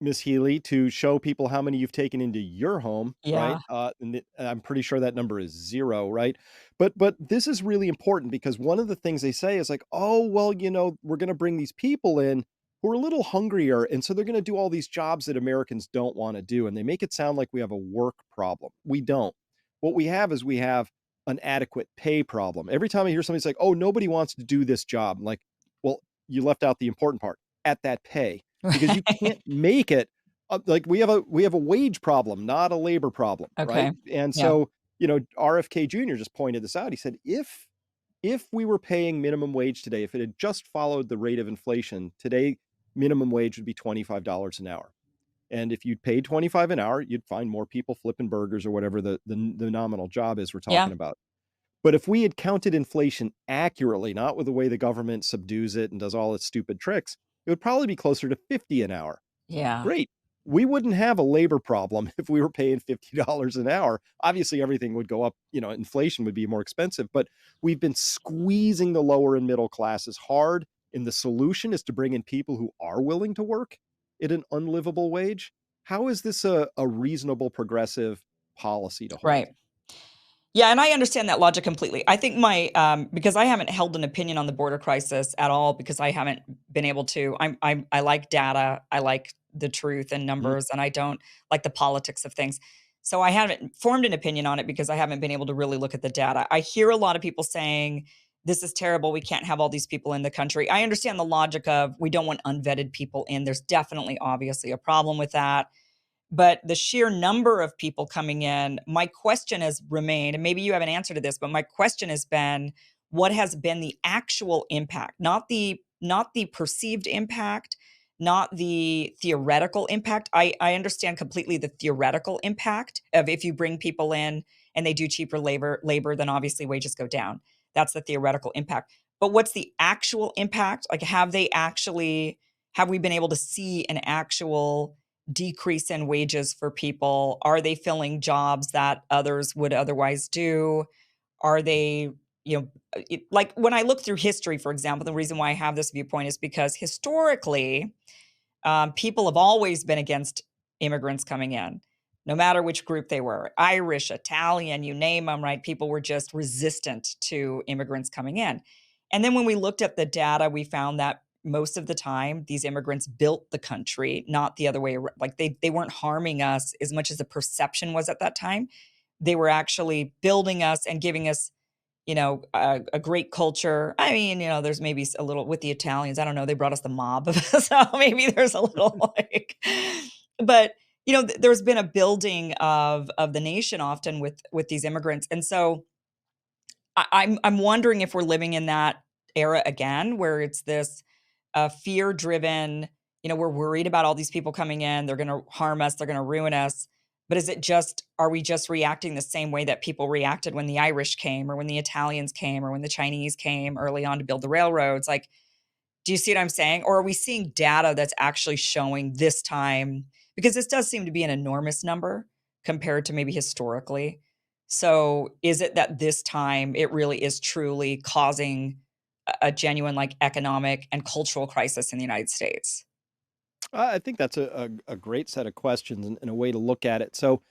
Speaker 2: Miss Healy, to show people how many you've taken into your home, right?
Speaker 1: Yeah,
Speaker 2: And I'm pretty sure that number is 0, right? But this is really important because one of the things they say is like, "Oh, well, we're gonna bring these people in who are a little hungrier, and so they're gonna do all these jobs that Americans don't wanna do," and they make it sound like we have a work problem. We don't. What we have is we have an adequate pay problem. Every time I hear somebody say, "Oh, nobody wants to do this job," I'm like, "Well, you left out the important part, at that pay." Because you can't
Speaker 1: right.
Speaker 2: make it like we have a wage problem, not a labor problem, right?
Speaker 1: Okay.
Speaker 2: And
Speaker 1: Yeah,
Speaker 2: so, RFK Jr. just pointed this out. He said, if we were paying minimum wage today, if it had just followed the rate of inflation, today minimum wage would be $25 an hour. And if you'd paid 25 an hour, you'd find more people flipping burgers or whatever the nominal job is we're
Speaker 1: yeah,
Speaker 2: talking about. But if we had counted inflation accurately, not with the way the government subdues it and does all its stupid tricks, it would probably be closer to 50 an hour.
Speaker 1: yeah.
Speaker 2: Great. We wouldn't have a labor problem if we were paying $50 an hour. Obviously, everything would go up, inflation would be more expensive, but we've been squeezing the lower and middle classes hard. And the solution is to bring in people who are willing to work at an unlivable wage. How is this a reasonable progressive policy to hold?
Speaker 1: Right. Yeah, and I understand that logic completely. I think because I haven't held an opinion on the border crisis at all because I haven't been able to. I like data, I like the truth and
Speaker 2: Mhm.
Speaker 1: numbers, and I don't like the politics of things. So I haven't formed an opinion on it because I haven't been able to really look at the data. I hear a lot of people saying this is terrible. We can't have all these people in the country. I understand the logic of we don't want unvetted people in. There's definitely obviously a problem with that, but the sheer number of people coming in, my question has remained, and maybe you have an answer to this, but my question has been, what has been the actual impact? Not the perceived impact, not the theoretical impact. I understand completely the theoretical impact of if you bring people in and they do cheaper labor, then obviously wages go down. That's the theoretical impact. But what's the actual impact? Like, have we been able to see an actual decrease in wages for people? Are they filling jobs that others would otherwise do? Are they, like when I look through history, for example, the reason why I have this viewpoint is because historically, people have always been against immigrants coming in, no matter which group they were, Irish, Italian, you name them, right? People were just resistant to immigrants coming in. And then when we looked at the data, we found that most of the time these immigrants built the country, not the other way around. Like they weren't harming us as much as the perception was at that time. They were actually building us and giving us a great culture. I mean, there's maybe a little with the Italians. I don't know. They brought us the mob, so maybe there's a little like, but there's been a building of the nation often with these immigrants, and so I'm wondering if we're living in that era again, where it's this fear-driven. We're worried about all these people coming in. They're going to harm us. They're going to ruin us. But are we just reacting the same way that people reacted when the Irish came, or when the Italians came, or when the Chinese came early on to build the railroads? Like, do you see what I'm saying? Or are we seeing data that's actually showing this time? Because this does seem to be an enormous number compared to maybe historically. So is it that this time it really is truly causing a genuine like economic and cultural crisis in the United States?
Speaker 2: I think that's a great set of questions and a way to look at it. So,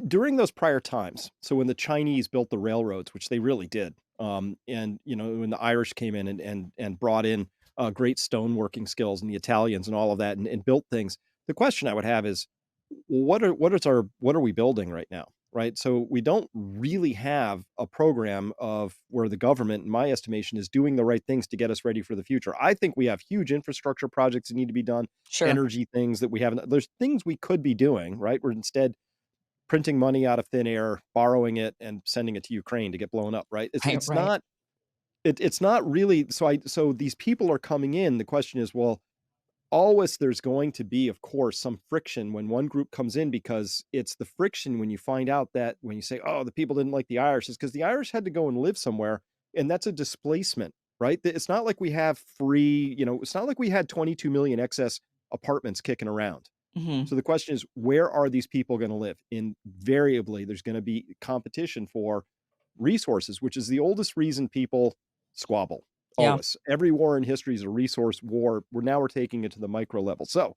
Speaker 2: during those prior times, so when the Chinese built the railroads, which they really did, and when the Irish came in and brought in great stoneworking skills, and the Italians and all of that, and built things, the question I would have is, what are we building right now? Right. So we don't really have a program of where the government, in my estimation, is doing the right things to get us ready for the future. I think we have huge infrastructure projects that need to be done,
Speaker 1: Sure.
Speaker 2: energy things that we haven't. There's things we could be doing, right? We're instead printing money out of thin air, borrowing it, and sending it to Ukraine to get blown up, right? It's
Speaker 1: Right,
Speaker 2: it's
Speaker 1: right.
Speaker 2: not it's not really. So these people are coming in. The question is, well, always there's going to be, of course, some friction when one group comes in, because it's the friction when you find out that when you say, oh, the people didn't like the Irish, is because the Irish had to go and live somewhere, and that's a displacement, right? It's not like we have free, it's not like we had 22 million excess apartments kicking around.
Speaker 1: Mhm.
Speaker 2: So the question is, where are these people going to live? Invariably, there's going to be competition for resources, which is the oldest reason people squabble.
Speaker 1: Yeah.
Speaker 2: Always. Every war in history is a resource war. We're taking it to the micro level. So,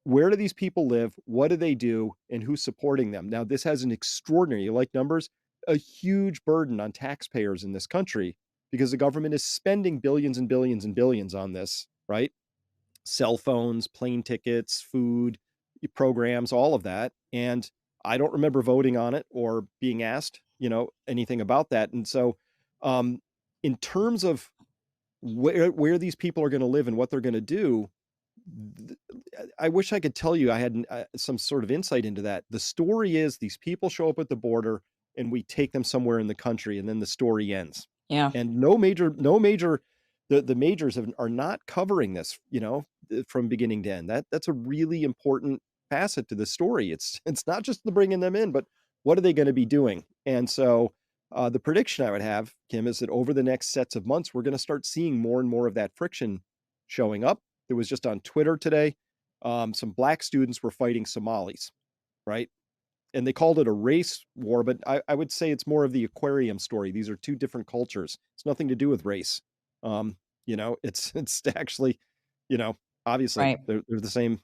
Speaker 2: where do these people live? What do they do? And who's supporting them? Now, this has an extraordinary, you like numbers, a huge burden on taxpayers in this country, because the government is spending billions and billions and billions on this, right? Cell phones, plane tickets, food, programs, all of that. And I don't remember voting on it or being asked, anything about that. And so, um, in terms of where these people are going to live and what they're going to do, th- I wish I could tell you I had some sort of insight into that. The story is these people show up at the border, and we take them somewhere in the country, and then the story ends.
Speaker 1: Yeah.
Speaker 2: And no major, the majors are not covering this, from beginning to end. That's a really important facet to the story. It's not just the bringing them in, but what are they going to be doing? And so, the prediction I would have, Kim, is that over the next sets of months, we're going to start seeing more and more of that friction showing up. It was just on Twitter today. Some black students were fighting Somalis, right? And they called it a race war, but I would say it's more of the aquarium story. These are two different cultures. It's nothing to do with race. It's actually, you know, obviously
Speaker 1: Right.
Speaker 2: they're the same,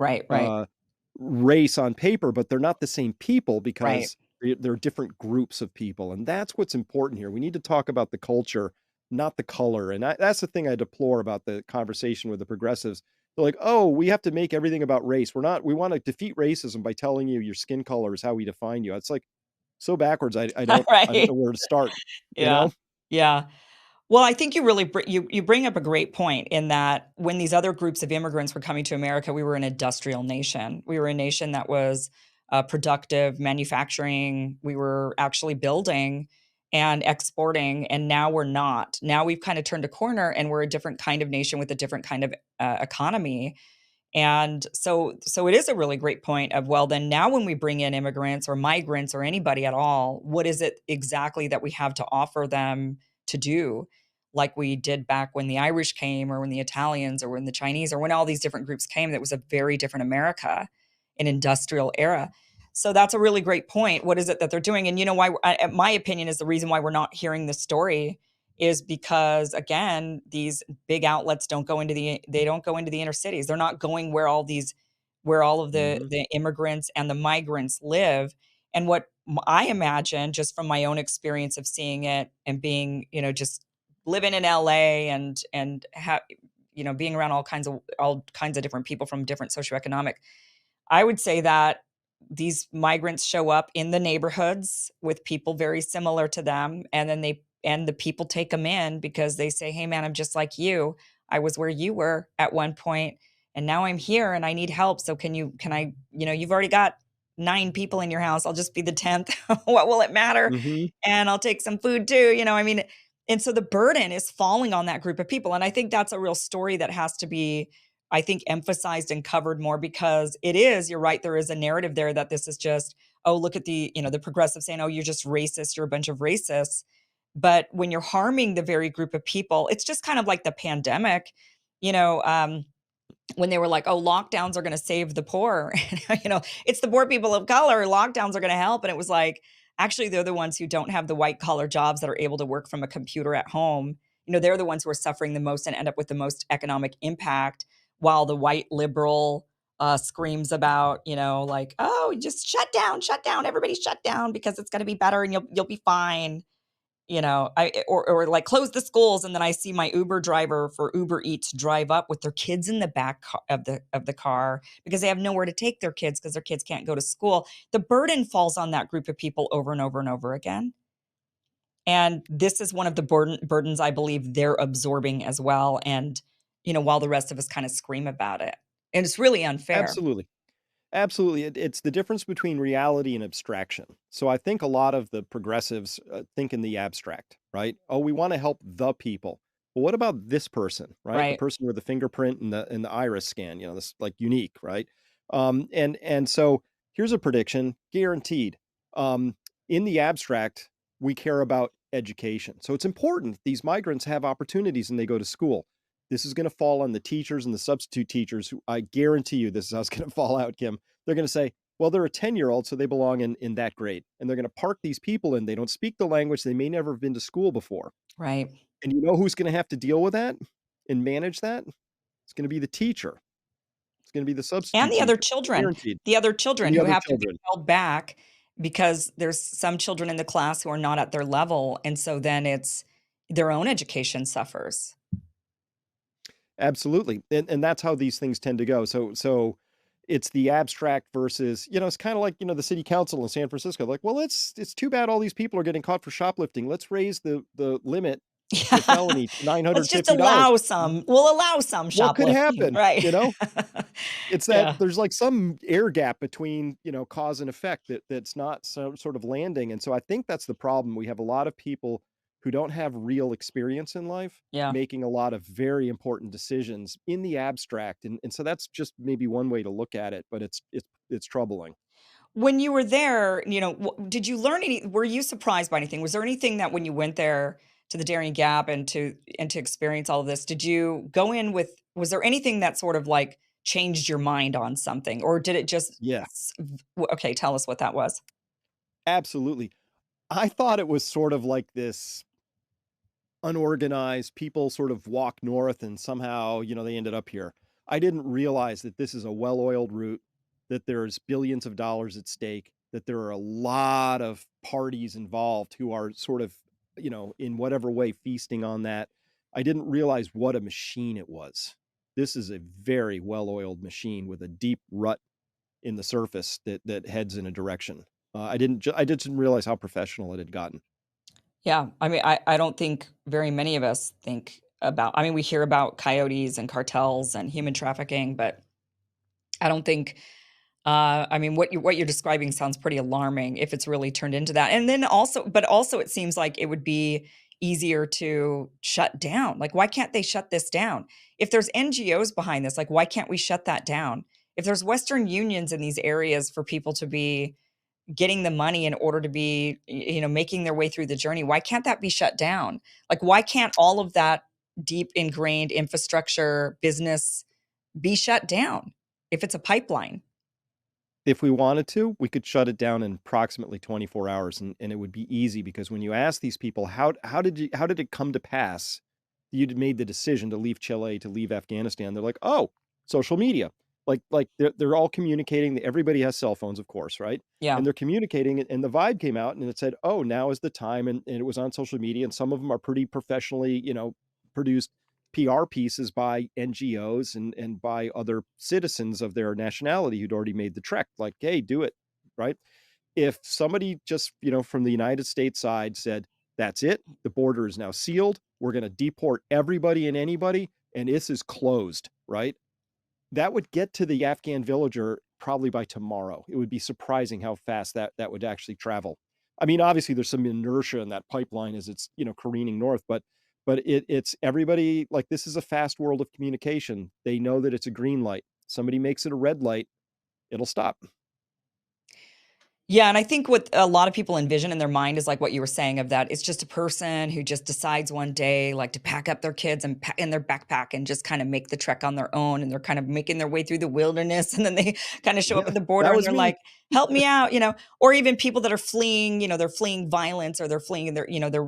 Speaker 1: Right, right,
Speaker 2: uh, race on paper, but they're not the same people,
Speaker 1: right.
Speaker 2: because they're different groups of people, and that's what's important here. We need to talk about the culture, not the color, and that's the thing I deplore about the conversation with the progressives. They're like, "Oh, we have to make everything about race. We're not. We want to defeat racism by telling you your skin color is how we define you." It's like so backwards. I don't
Speaker 1: Right.
Speaker 2: know where to start. You
Speaker 1: Yeah.
Speaker 2: know?
Speaker 1: Yeah. Well, I think you really you bring up a great point in that when these other groups of immigrants were coming to America, we were an industrial nation. We were a nation that was productive, manufacturing. We were actually building and exporting, and now we're not. Now we've kind of turned a corner, and we're a different kind of nation with a different kind of economy. And so it is a really great point of, well, then now when we bring in immigrants or migrants or anybody at all, what is it exactly that we have to offer them to do? Like we did back when the Irish came, or when the Italians, or when the Chinese, or when all these different groups came, that was a very different America, an industrial era. So that's a really great point. What is it that they're doing? And you know why, my opinion is the reason why we're not hearing this story is because, again, these big outlets don't go into the inner cities. They're not going where all of
Speaker 2: Mhm.
Speaker 1: the immigrants and the migrants live. And what I imagine, just from my own experience of seeing it and being, just living in LA, and being around all kinds of different people from different socioeconomic, I would say that these migrants show up in the neighborhoods with people very similar to them, and then the people take them in because they say, "Hey, man, I'm just like you. I was where you were at one point, and now I'm here and I need help. So can I, you've already got 9 people in your house. I'll just be the 10th. What will it matter?
Speaker 2: Mhm.
Speaker 1: And I'll take some food too, I mean, and so the burden is falling on that group of people. And I think that's a real story that has to be, I think, emphasized and covered more, because it is, you're right, there is a narrative there that this is just, oh, look at the progressive saying, oh, you're just racist, you're a bunch of racists. But when you're harming the very group of people, it's just kind of like the pandemic, you know, um, when they were like, "Oh, lockdowns are gonna save the poor." It's the poor people of color, lockdowns are gonna help, and it was like, actually, they're the ones who don't have the white collar jobs that are able to work from a computer at home. They're the ones who are suffering the most and end up with the most economic impact, while the white liberal, screams about, like, "Oh, just shut down, everybody shut down because it's gonna be better and you'll be fine." Or like close the schools, and then I see my Uber driver for Uber Eats drive up with their kids in the back of the car because they have nowhere to take their kids because their kids can't go to school. The burden falls on that group of people over and over and over again. And this is one of the burdens I believe they're absorbing as well. And, while the rest of us kind of scream about it. And it's really unfair.
Speaker 2: Absolutely. Absolutely. It's the difference between reality and abstraction. So I think a lot of the progressives think in the abstract, right? Oh, we want to help the people. Well, what about this person, right? The
Speaker 1: Right.
Speaker 2: person with the fingerprint and the iris scan, this like unique, right? And so here's a prediction, guaranteed. Um, in the abstract, we care about education. So it's important these migrants have opportunities and they go to school. This is going to fall on the teachers and the substitute teachers who I guarantee you this is how it's going to fall out, Kim. They're going to say, well, they're a 10-year-old, so they belong in that grade. And they're going to park these people in. They don't speak the language. They may never have been to school before.
Speaker 1: Right.
Speaker 2: And you know who's going to have to deal with that and manage that? It's going to be the teacher. It's going to be the
Speaker 1: And
Speaker 2: substitute
Speaker 1: the other
Speaker 2: teacher.
Speaker 1: children,
Speaker 2: Guaranteed.
Speaker 1: the other
Speaker 2: And
Speaker 1: children
Speaker 2: the
Speaker 1: who
Speaker 2: other
Speaker 1: have to be
Speaker 2: children.
Speaker 1: held back because there's some children in the class who are not at their level, and so then it's their own education suffers.
Speaker 2: Absolutely. And that's how these things tend to go. So it's the abstract versus, it's kind of like, the city council in San Francisco. Like, well, it's too bad all these people are getting caught for shoplifting. Let's raise the limit for
Speaker 1: Yeah.
Speaker 2: felony to
Speaker 1: Let's just
Speaker 2: $950.
Speaker 1: allow some we'll allow some
Speaker 2: What could
Speaker 1: shoplifting,
Speaker 2: happen?
Speaker 1: right.
Speaker 2: It's that
Speaker 1: Yeah.
Speaker 2: there's like some air gap between, cause and effect that's not so sort of landing. And so I think that's the problem. We have a lot of people who don't have real experience in life
Speaker 1: Yeah.
Speaker 2: making a lot of very important decisions in the abstract. And so that's just maybe one way to look at it, but it's troubling.
Speaker 1: When you were there, did you learn were you surprised by anything? Was there anything that when you went there to the Darien Gap and to experience all of this, did you go in with was there anything that sort of like changed your mind on something, or did it just
Speaker 2: Yeah,
Speaker 1: okay, tell us what that was.
Speaker 2: absolutely. I thought it was sort of like this unorganized people sort of walk north and somehow, they ended up here. I didn't realize that this is a well-oiled route, that there's billions of dollars at stake, that there are a lot of parties involved who are sort of, in whatever way feasting on that. I didn't realize what a machine it was. This is a very well-oiled machine with a deep rut in the surface that heads in a direction. I didn't realize how professional it had gotten.
Speaker 1: Yeah, I mean, I don't think very many of us think about. I mean, we hear about coyotes and cartels and human trafficking, but I don't think. I mean, what you're describing sounds pretty alarming if it's really turned into that. And then also, but also, it seems like it would be easier to shut down. Like, why can't they shut this down? If there's NGOs behind this, like, why can't we shut that down? If there's Western unions in these areas for people to be getting the money in order to be, making their way through the journey, why can't that be shut down? Like, why can't all of that deep ingrained infrastructure business be shut down if it's a pipeline?
Speaker 2: If we wanted to, we could shut it down in approximately 24 hours and it would be easy because when you ask these people, how did it come to pass that you'd made the decision to leave Chile, to leave Afghanistan? They're like, oh, social media. Like they're all communicating. Everybody has cell phones, of course, right?
Speaker 1: Yeah.
Speaker 2: And they're communicating, and the vibe came out, and it said, "Oh, now is the time," and it was on social media, and some of them are pretty professionally, produced PR pieces by NGOs and by other citizens of their nationality who'd already made the trek, like, hey, do it, right? If somebody just, from the United States side said, that's it, the border is now sealed, we're going to deport everybody and anybody, and this is closed, right? That would get to the Afghan villager probably by tomorrow. It would be surprising how fast that would actually travel. I mean, obviously there's some inertia in that pipeline as it's, careening north, but it's everybody, like, this is a fast world of communication. They know that it's a green light. Somebody makes it a red light, it'll stop.
Speaker 1: Yeah, and I think what a lot of people envision in their mind is like what you were saying of that it's just a person who just decides one day, like, to pack up their kids and in their backpack and just kind of make the trek on their own, and they're kind of making their way through the wilderness, and then they kind of show up
Speaker 2: Yeah,
Speaker 1: at the
Speaker 2: that
Speaker 1: border, and
Speaker 2: was
Speaker 1: they're
Speaker 2: me.
Speaker 1: like, "Help me out," or even people that are fleeing, they're fleeing violence or they're fleeing, and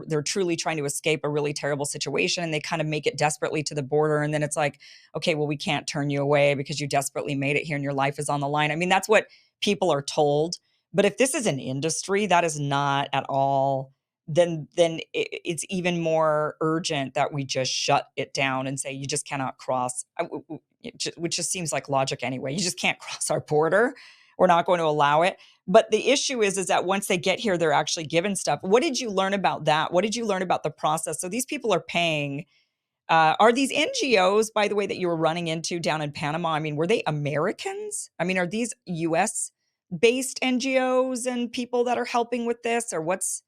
Speaker 1: they're truly trying to escape a really terrible situation, and they kind of make it desperately to the border, and then it's like, okay, well, we can't turn you away because you desperately made it here, and your life is on the line. I mean, that's what people are told, but if this is an industry, that is not at all, then it's even more urgent that we just shut it down and say, "You just cannot cross," which just seems like logic anyway. You just can't cross our border. We're not going to allow it. But the issue is that once they get here, they're actually given stuff. What did you learn about that? What did you learn about the process? So these people are paying, are these NGOs, by the way, that you were running into down in Panama? I mean, were they Americans? I mean, are these US based NGOs and people that are helping with this, or what's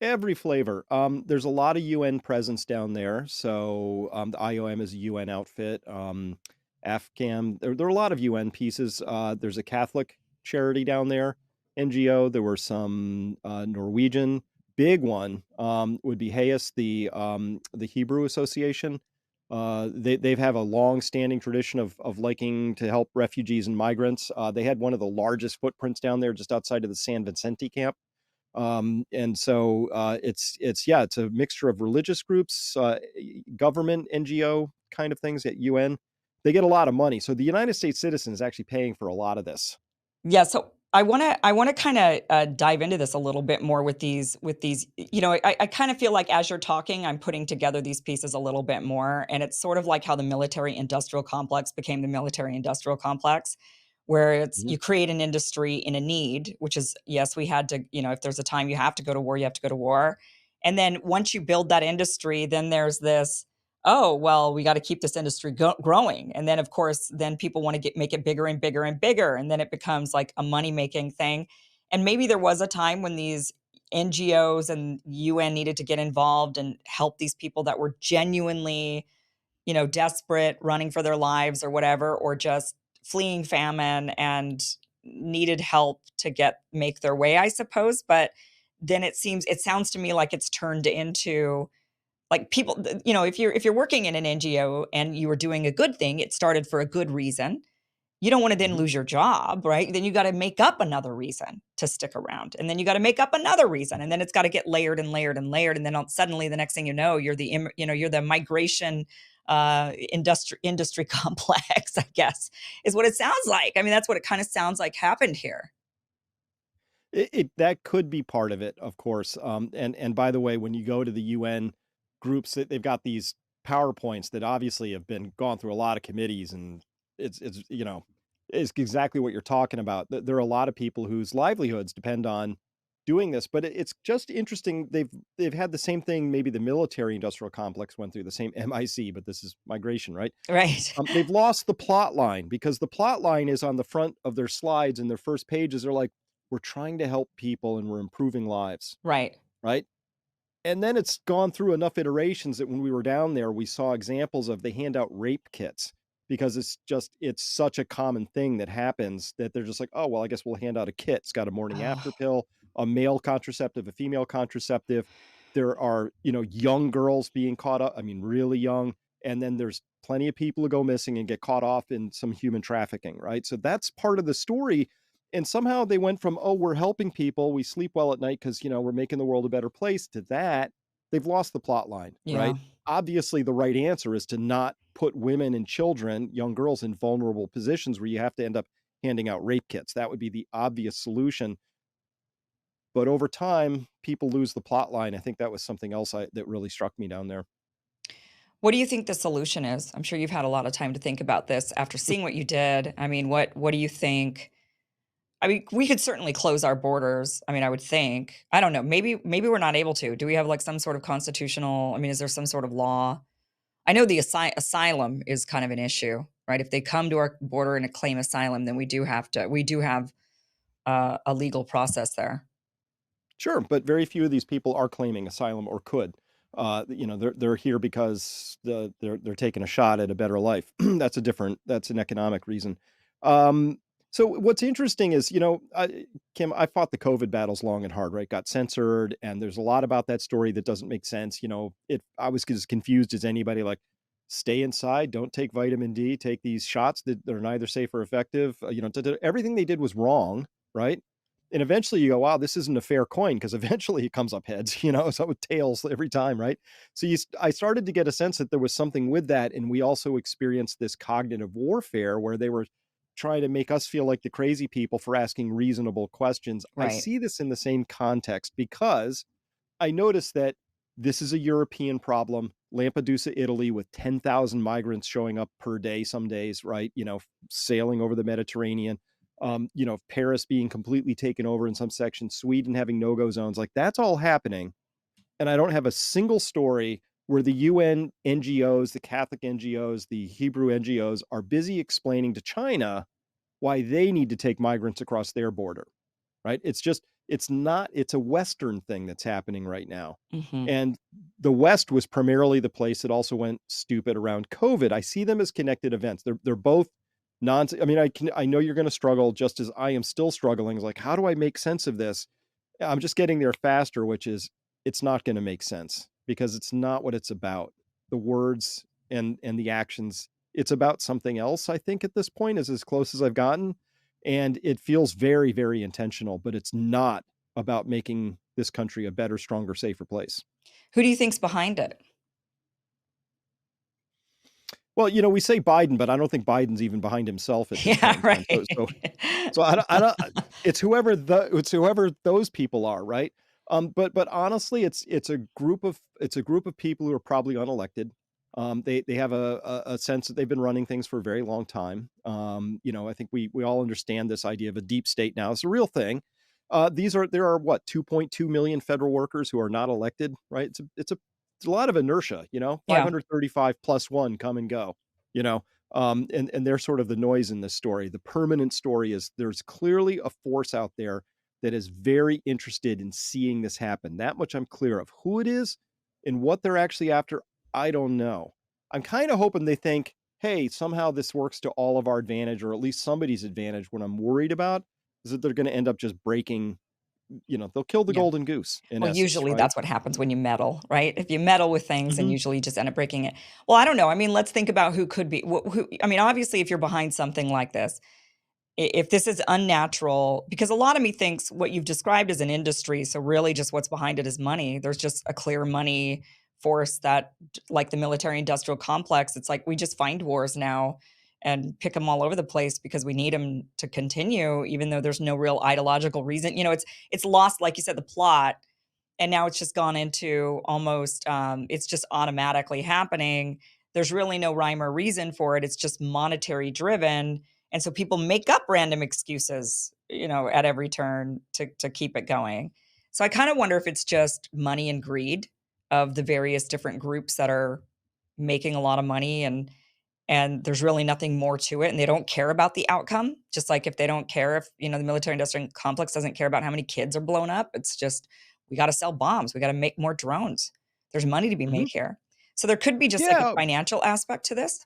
Speaker 2: Every flavor. There's a lot of UN presence down there. So the IOM is a UN outfit. AFCAM, there are a lot of UN pieces. There's a Catholic charity down there, NGO. There were some Norwegian. Big one would be HAES, the Hebrew Association. They've have a long standing tradition of liking to help refugees and migrants. They had one of the largest footprints down there just outside of the San Vicente camp. And so it's yeah, it's a mixture of religious groups, government, NGO kind of things at UN. They get a lot of money, so the United States citizen is actually paying for a lot of this.
Speaker 1: Yeah, so I wanna kinda, dive into this a little bit more with these, I kinda feel like as you're talking, I'm putting together these pieces a little bit more, and it's sort of like how the military industrial complex became the military industrial complex, where it's
Speaker 2: Mhm.
Speaker 1: you create an industry in a need, which is, yes, we had to, if there's a time you have to go to war, you have to go to war, and then once you build that industry, then there's this, "Oh, well, we gotta keep this industry growing." And then, of course, then people wanna make it bigger and bigger and bigger, and then it becomes like a money-making thing. And maybe there was a time when these NGOs and UN needed to get involved and help these people that were genuinely, desperate, running for their lives or whatever, or just fleeing famine and needed help to make their way, I suppose. But then it sounds to me like it's turned into like people, if you're working in an NGO and you were doing a good thing, it started for a good reason. You don't want to then
Speaker 2: Mhm.
Speaker 1: lose your job, right? Then you got to make up another reason to stick around. And then you got to make up another reason. And then it's got to get layered and layered and layered. And then suddenly the next thing you know, you're the migration industry complex, I guess, is what it sounds like. I mean, that's what it kind of sounds like happened here.
Speaker 2: It that could be part of it, of course. And by the way, when you go to the UN groups, they've got these PowerPoints that obviously have been gone through a lot of committees, and it's exactly what you're talking about. There are a lot of people whose livelihoods depend on doing this, but it's just interesting. They've had the same thing. Maybe the military industrial complex went through the same MIC, but this is migration, right?
Speaker 1: Right.
Speaker 2: They've lost the plot line because the plot line is on the front of their slides and their first pages. They're like, we're trying to help people and we're improving lives,
Speaker 1: Right.
Speaker 2: right? And then it's gone through enough iterations that when we were down there, we saw examples of they hand out rape kits because it's such a common thing that happens that they're just like, oh, well, I guess we'll hand out a kit. It's got a morning after
Speaker 1: Oh,
Speaker 2: pill, a male contraceptive, a female contraceptive. There are, young girls being caught up. I mean, really young. And then there's plenty of people who go missing and get caught off in some human trafficking, right? So that's part of the story. And somehow they went from, oh, we're helping people, we sleep well at night because, we're making the world a better place, to that. They've lost the plot line,
Speaker 1: yeah.
Speaker 2: right? Obviously, the right answer is to not put women and children, young girls, in vulnerable positions where you have to end up handing out rape kits. That would be the obvious solution. But over time, people lose the plot line. I think that was something else that really struck me down there.
Speaker 1: What do you think the solution is? I'm sure you've had a lot of time to think about this after seeing what you did. I mean, what do you think? I mean, we could certainly close our borders. I mean, I would think. I don't know. Maybe we're not able to. Do we have like some sort of constitutional? I mean, is there some sort of law? I know the asylum is kind of an issue, right? If they come to our border and claim asylum, then we do have a legal process there.
Speaker 2: Sure, but very few of these people are claiming asylum or could. They're here because they're taking a shot at a better life. That's an economic reason. Um, so what's interesting is, Kim, I fought the COVID battles long and hard, right? Got censored, and there's a lot about that story that doesn't make sense. I was as confused as anybody. Like, stay inside, don't take vitamin D, take these shots that are neither safe or effective. Everything they did was wrong, right? And eventually you go, wow, this isn't a fair coin, because eventually it comes up heads, so with tails every time, right? So I started to get a sense that there was something with that. And we also experienced this cognitive warfare where they were trying to make us feel like the crazy people for asking reasonable questions. I
Speaker 1: Right.
Speaker 2: see this in the same context because I noticed that this is a European problem. Lampedusa, Italy, with 10,000 migrants showing up per day, some days, right? Sailing over the Mediterranean. Paris being completely taken over in some sections, Sweden having no-go zones. Like, that's all happening. And I don't have a single story where the UN NGOs, the Catholic NGOs, the Hebrew NGOs are busy explaining to China why they need to take migrants across their border, right? It's a Western thing that's happening right now.
Speaker 1: Mhm.
Speaker 2: And the West was primarily the place that also went stupid around COVID. I see them as connected events. They're both I mean, I know you're going to struggle just as I am still struggling. It's like, how do I make sense of this? I'm just getting there faster, which is, it's not going to make sense because it's not what it's about. The words and the actions, it's about something else. I think at this point is as close as I've gotten, and it feels very, very intentional, but it's not about making this country a better, stronger, safer place.
Speaker 1: Who do you think's behind it?
Speaker 2: Well, we say Biden, but I don't think Biden's even behind himself at this point
Speaker 1: Yeah,
Speaker 2: in time. So,
Speaker 1: right.
Speaker 2: so So I don't it's whoever those people are, right? But honestly, it's a group of people who are probably unelected. They have a sense that they've been running things for a very long time. I think we all understand this idea of a deep state now. It's a real thing. There are what, 2.2 million federal workers who are not elected, right? It's a lot of inertia,
Speaker 1: Yeah.
Speaker 2: 535 plus one come and go, you know and they're sort of the noise in this story. The permanent story is there's clearly a force out there that is very interested in seeing this happen. That much I'm clear of. Who it is and what they're actually after, I don't know. I'm kind of hoping they think, hey, somehow this works to all of our advantage, or at least somebody's advantage. What I'm worried about is that they're going to end up just breaking, they'll kill the
Speaker 1: Yeah.
Speaker 2: golden goose in
Speaker 1: Well,
Speaker 2: essence,
Speaker 1: usually
Speaker 2: right?
Speaker 1: that's what happens when you meddle, right? If you meddle with things and
Speaker 2: Hmm.
Speaker 1: usually you just end up breaking it. Well, I don't know. I mean, let's think about who could be who I mean, obviously if you're behind something like this, if this is unnatural, because a lot of me thinks what you've described as an industry, so really just what's behind it is money. There's just a clear money force that, like the military industrial complex, it's like we just find wars now and pick them all over the place because we need them to continue, even though there's no real ideological reason. It's lost, like you said, the plot, and now it's just gone into almost it's just automatically happening. There's really no rhyme or reason for it. It's just monetary driven, and so people make up random excuses, at every turn to keep it going. So I kind of wonder if it's just money and greed of the various different groups that are making a lot of money, and there's really nothing more to it, and they don't care about the outcome. Just like if they don't care if, the military industrial complex doesn't care about how many kids are blown up. It's just, we got to sell bombs. We got to make more drones. There's money to be made
Speaker 2: Hmm.
Speaker 1: here. So there could be just like a
Speaker 2: Yeah.
Speaker 1: financial aspect to this.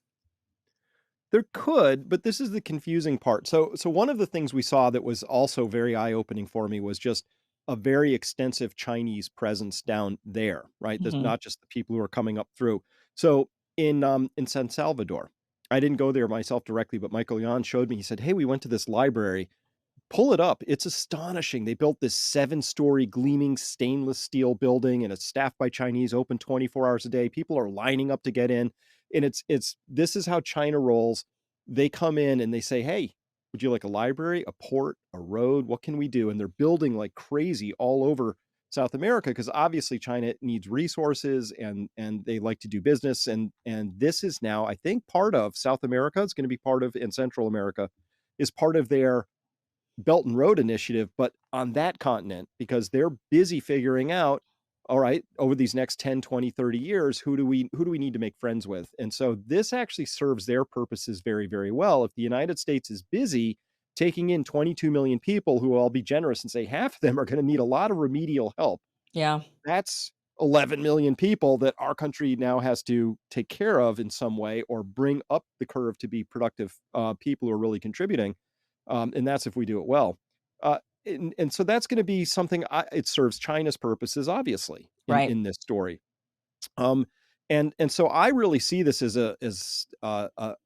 Speaker 2: There could, but this is the confusing part. So one of the things we saw that was also very eye-opening for me was just a very extensive Chinese presence down there, right? There's
Speaker 1: Mhm.
Speaker 2: not just the people who are coming up through. So in San Salvador, I didn't go there myself directly, but Michael Yan showed me. He said, "Hey, we went to this library. Pull it up. It's astonishing. They built this 7-story gleaming stainless steel building, and it's staffed by Chinese, open 24 hours a day. People are lining up to get in. And it's this is how China rolls. They come in and they say, "Hey, would you like a library, a port, a road? What can we do?" And they're building like crazy all over South America, because obviously China needs resources, and they like to do business. And this is now, I think, part of South America. It's going to be part of, in Central America, is part of their Belt and Road Initiative, but on that continent, because they're busy figuring out, all right, over these next 10, 20, 30 years, who do we need to make friends with? And so this actually serves their purposes very, very well. If the United States is busy taking in 22 million people, who I'll be generous and say half of them are going to need a lot of remedial help,
Speaker 1: Yeah.
Speaker 2: that's 11 million people that our country now has to take care of in some way, or bring up the curve to be productive people who are really contributing. And that's if we do it well. Uh, and so that's going to be something. It serves China's purposes, obviously,
Speaker 1: Right.
Speaker 2: in this story. Um, and so I really see this as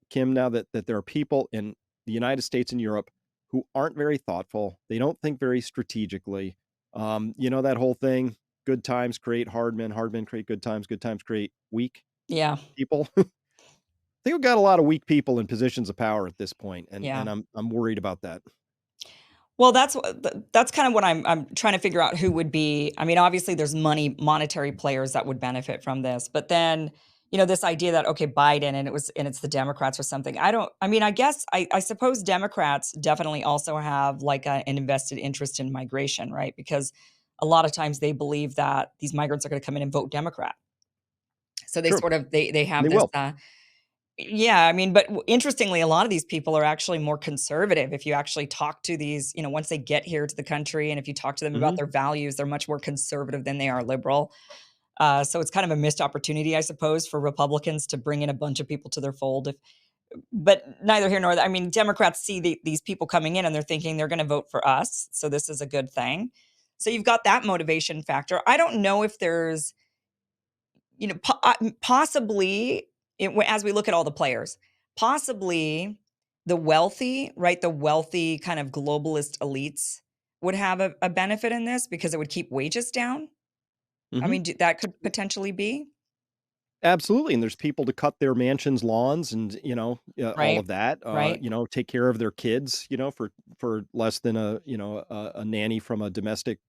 Speaker 2: Kim, now that there are people in the United States and Europe who aren't very thoughtful. They don't think very strategically. That whole thing: good times create hard men create good times create weak
Speaker 1: Yeah.
Speaker 2: people. I think we've got a lot of weak people in positions of power at this point, and
Speaker 1: Yeah.
Speaker 2: I'm worried about that.
Speaker 1: Well, that's kind of what I'm trying to figure out who would be. I mean, obviously there's monetary players that would benefit from this. But then, this idea that okay, Biden and it's the Democrats or something. I mean, I guess I suppose Democrats definitely also have like an invested interest in migration, right? Because a lot of times they believe that these migrants are going to come in and vote Democrat. So they
Speaker 2: True,
Speaker 1: sort of they
Speaker 2: and
Speaker 1: have
Speaker 2: they
Speaker 1: this
Speaker 2: will.
Speaker 1: yeah, I mean, but interestingly, a lot of these people are actually more conservative. If you actually talk to these, once they get here to the country, and if you talk to them about
Speaker 2: Hmm.
Speaker 1: their values, they're much more conservative than they are liberal. So it's kind of a missed opportunity, I suppose, for Republicans to bring in a bunch of people to their fold. But neither here nor there. I mean, Democrats see these people coming in and they're thinking they're going to vote for us. So this is a good thing. So you've got that motivation factor. I don't know if there's possibly as we look at all the players, possibly the wealthy, right? The wealthy kind of globalist elites would have a benefit in this because it would keep wages down. I
Speaker 2: Hmm.
Speaker 1: mean, that could potentially be
Speaker 2: Absolutely, and there's people to cut their mansions' lawns and, all
Speaker 1: right,
Speaker 2: of that,
Speaker 1: right.
Speaker 2: take care of their kids, for less than a nanny from a domestic,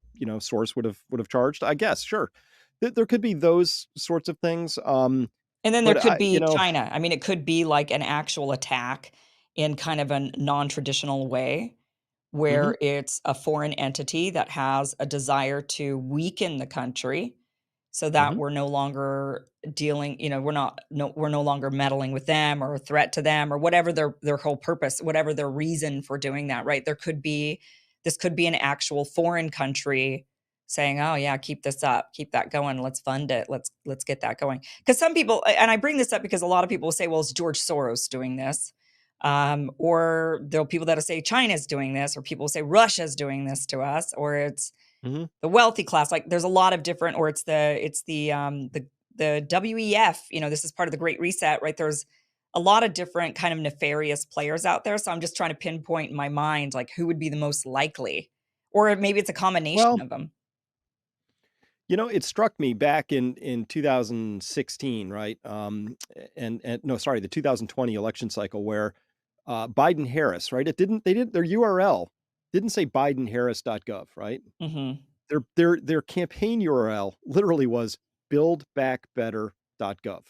Speaker 2: source would have charged, I guess, sure. There could be those sorts of things,
Speaker 1: And then there
Speaker 2: but
Speaker 1: could
Speaker 2: I
Speaker 1: be China. I mean, it could be like an actual attack in kind of a non-traditional way
Speaker 2: mhm,
Speaker 1: where it's a foreign entity that has a desire to weaken the country so that
Speaker 2: mhm,
Speaker 1: we're no longer dealing, we're no longer meddling with them or a threat to them or whatever their whole purpose, whatever their reason for doing that, right? This could be an actual foreign country saying, "Oh yeah, keep this up, keep that going, let's fund it, let's get that going." Because some people, and I bring this up because a lot of people will say, "Well, it's George Soros doing this," or there'll people that'll say China's doing this, or people will say Russia's doing this to us, or it's
Speaker 2: mhm.
Speaker 1: the wealthy class. Like there's a lot of different, or it's the WEF. This is part of the Great Reset, right? There's a lot of different kind of nefarious players out there. So I'm just trying to pinpoint in my mind like who would be the most likely, or maybe it's a combination
Speaker 2: Well,
Speaker 1: of them.
Speaker 2: it struck me back in 2016, right? And no, sorry, the 2020 election cycle, where Biden Harris, right? They did their URL didn't say bidenharris.gov, right?
Speaker 1: Hmm.
Speaker 2: Their campaign URL literally was buildbackbetter.gov.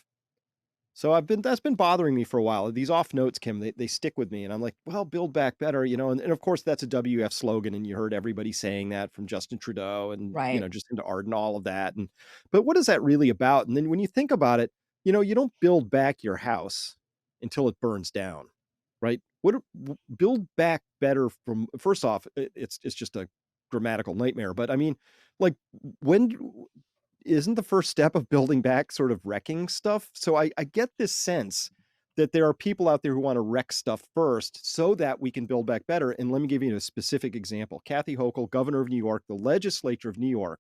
Speaker 2: So that's been bothering me for a while. These off notes, Kim, they stick with me, and I'm like, well, build back better, and of course that's a WF slogan, and you heard everybody saying that, from Justin Trudeau and
Speaker 1: Right.
Speaker 2: Jacinda Ardern, all of that. And but what is that really about? And then when you think about it, you don't build back your house until it burns down, right? Build back better from, first off, it's just a grammatical nightmare. But I mean, like, when isn't the first step of building back sort of wrecking stuff? So I get this sense that there are people out there who want to wreck stuff first so that we can build back better. And let me give you a specific example. Kathy Hochul, governor of New York, the legislature of New York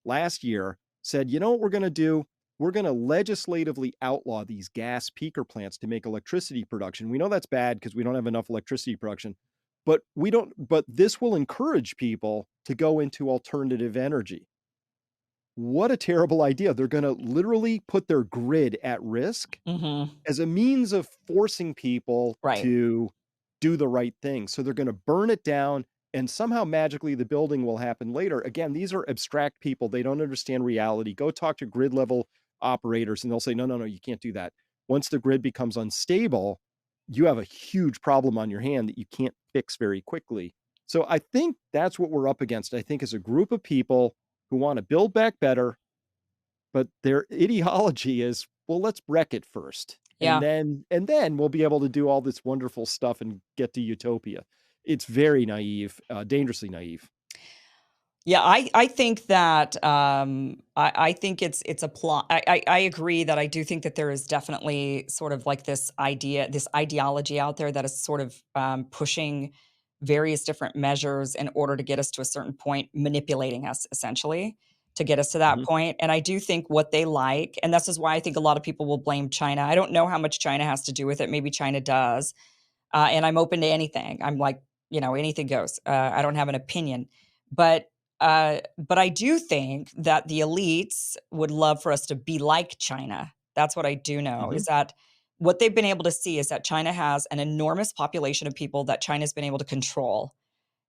Speaker 2: last year said, you know what we're going to do? We're going to legislatively outlaw these gas peaker plants to make electricity production. We know that's bad because we don't have enough electricity production, but this will encourage people to go into alternative energy. What a terrible idea. They're going to literally put their grid at risk
Speaker 1: Hmm.
Speaker 2: as a means of forcing people
Speaker 1: Right.
Speaker 2: to do the right thing. So they're going to burn it down, and somehow magically the building will happen later. Again, these are abstract people. They don't understand reality. Go talk to grid level operators and they'll say, no, no, no, you can't do that. Once the grid becomes unstable, you have a huge problem on your hand that you can't fix very quickly. So I think that's what we're up against. I think, as a group of people who want to build back better, but their ideology is, well, let's wreck it first.
Speaker 1: Yeah.
Speaker 2: And then we'll be able to do all this wonderful stuff and get to utopia. It's very naive, dangerously naive.
Speaker 1: Yeah, I think that, I think it's a plot. I agree that I do think that there is definitely sort of like this ideology out there that is sort of, pushing various different measures in order to get us to a certain point, manipulating us essentially to get us to that
Speaker 2: Mhm.
Speaker 1: point, and I do think what they like, and this is why I think a lot of people will blame China. I don't know how much China has to do with it, maybe China does, and I'm open to anything. I'm like, anything goes. I don't have an opinion, but but I do think that the elites would love for us to be like China. That's what I do know is
Speaker 2: Mhm.
Speaker 1: that what they've been able to see is that China has an enormous population of people that China's been able to control.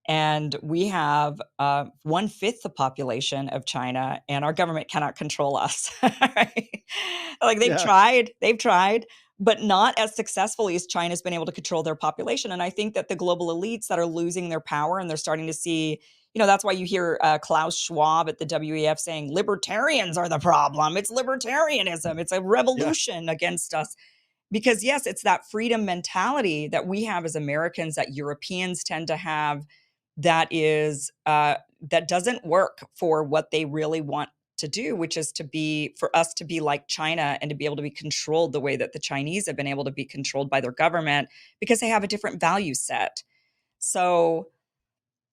Speaker 1: And we have 1/5 the population of China, and our government cannot control us. Right? Like
Speaker 2: Yeah.
Speaker 1: they've tried, but not as successfully as China's been able to control their population. And I think that the global elites that are losing their power and they're starting to see, that's why you hear Klaus Schwab at the WEF saying libertarians are the problem. It's libertarianism. It's a
Speaker 2: Yeah.
Speaker 1: revolution against us. Because yes, it's that freedom mentality that we have as Americans that Europeans tend to have that doesn't work for what they really want to do, which is for us to be like China and to be able to be controlled the way that the Chinese have been able to be controlled by their government because they have a different value set. So,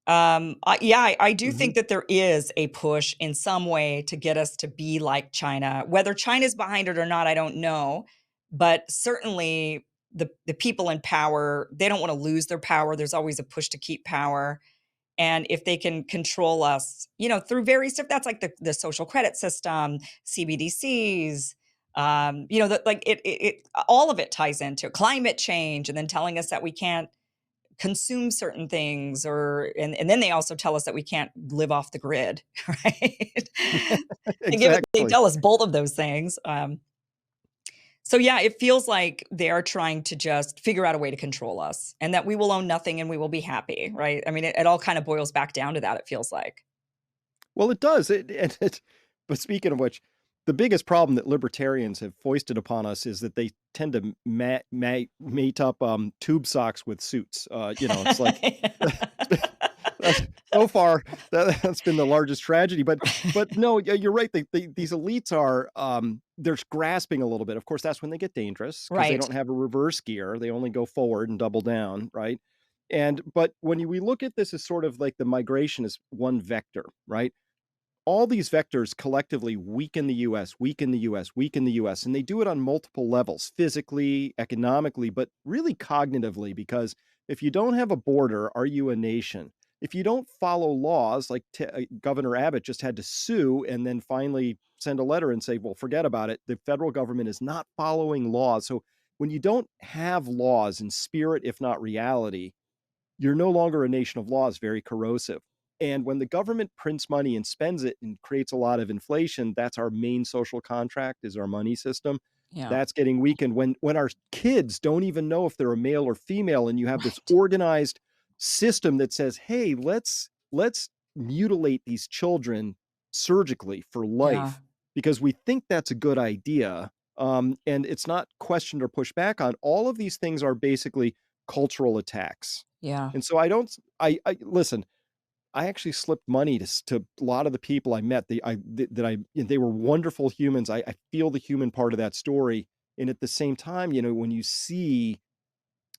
Speaker 1: yeah, I do
Speaker 2: Mhm.
Speaker 1: think that there is a push in some way to get us to be like China. Whether China's behind it or not, I don't know. But certainly the people in power, they don't want to lose their power. There's always a push to keep power. And if they can control us, through various stuff, that's like the social credit system, CBDCs, that like all of it ties into climate change, and then telling us that we can't consume certain things, and then they also tell us that we can't live off the grid, right? They
Speaker 2: Exactly.
Speaker 1: tell us both of those things. So yeah, it feels like they are trying to just figure out a way to control us and that we will own nothing and we will be happy, right? I mean, it all kind of boils back down to that, it feels like.
Speaker 2: Well, it does. But speaking of which, the biggest problem that libertarians have foisted upon us is that they tend to mate up tube socks with suits. It's like that's so far that's been the largest tragedy. But no, yeah, you're right. These elites are they're grasping a little bit. Of course, that's when they get dangerous because they
Speaker 1: Right.
Speaker 2: don't have a reverse gear. They only go forward and double down, right? And but when we look at this as sort of like the migration is one vector, right? All these vectors collectively weaken the US, weaken the US, weaken the US, and they do it on multiple levels, physically, economically, but really cognitively, because if you don't have a border, are you a nation? If you don't follow laws, like Governor Abbott just had to sue and then finally send a letter and say, well, forget about it. The federal government is not following laws. So when you don't have laws in spirit, if not reality, you're no longer a nation of laws, very corrosive. And when the government prints money and spends it and creates a lot of inflation, that's our main social contract is our money system.
Speaker 1: Yeah.
Speaker 2: That's getting weakened when our kids don't even know if they're a male or female and you have this
Speaker 1: Right.
Speaker 2: organized system that says, "Hey, let's mutilate these children surgically for
Speaker 1: Yeah.
Speaker 2: life because we think that's a good idea." And it's not questioned or pushed back on. All of these things are basically cultural attacks.
Speaker 1: Yeah.
Speaker 2: And so I don't I listen, I actually slipped money to a lot of the people I met. They were wonderful humans. I feel the human part of that story. And at the same time, when you see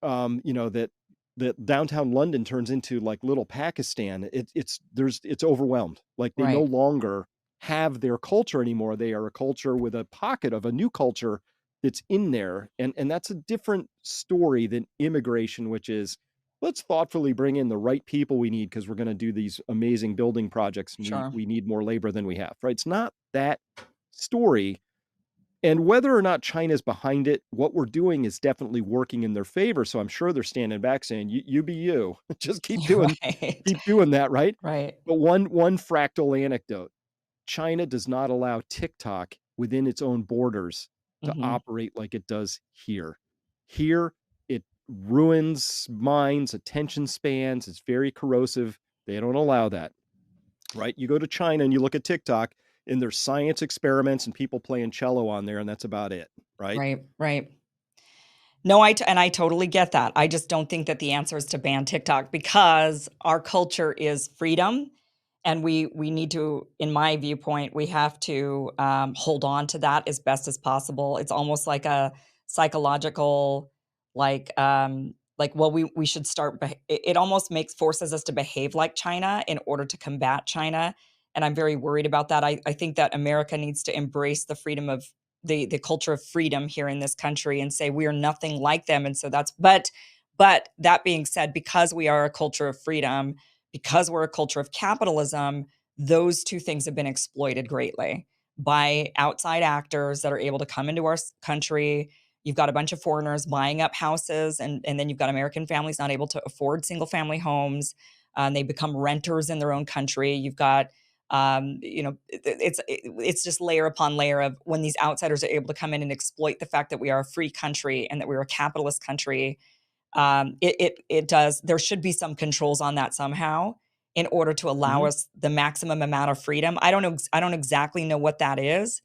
Speaker 2: that downtown London turns into like little Pakistan, it's overwhelmed. Like they no
Speaker 1: Right.
Speaker 2: longer have their culture anymore. They are a culture with a pocket of a new culture that's in there. And that's a different story than immigration, which is let's thoughtfully bring in the right people we need because we're going to do these amazing building projects and we
Speaker 1: Sure.
Speaker 2: we need more labor than we have. Right. It's not that story, and whether or not China's behind it, what we're doing is definitely working in their favor. So I'm sure they're standing back saying, "You be you. Just
Speaker 1: Right.
Speaker 2: keep doing that, right?"
Speaker 1: Right.
Speaker 2: But one fractal anecdote. China does not allow TikTok within its own borders to
Speaker 1: Mhm.
Speaker 2: operate like it does here. Here, it ruins minds, attention spans. It's very corrosive. They don't allow that, right? You go to China and you look at TikTok, and there's science experiments and people playing cello on there, and that's about it, right?
Speaker 1: Right, right. No, and I totally get that. I just don't think that the answer is to ban TikTok because our culture is freedom, and we need to, in my viewpoint, we have to hold on to that as best as possible. It's almost like a psychological, like well, we should start. It almost makes forces us to behave like China in order to combat China, and I'm very worried about that. I think that America needs to embrace the freedom of the culture of freedom here in this country and say we are nothing like them. And so that's but that being said, because we are a culture of freedom, because we're a culture of capitalism, those two things have been exploited greatly by outside actors that are able to come into our country. You've got a bunch of foreigners buying up houses, and then you've got American families not able to afford single family homes. And they become renters in their own country. You've got it's just layer upon layer of when these outsiders are able to come in and exploit the fact that we are a free country and that we're a capitalist country. It does. There should be some controls on that somehow in order to allow
Speaker 2: Mhm.
Speaker 1: us the maximum amount of freedom. I don't know. I don't exactly know what that is,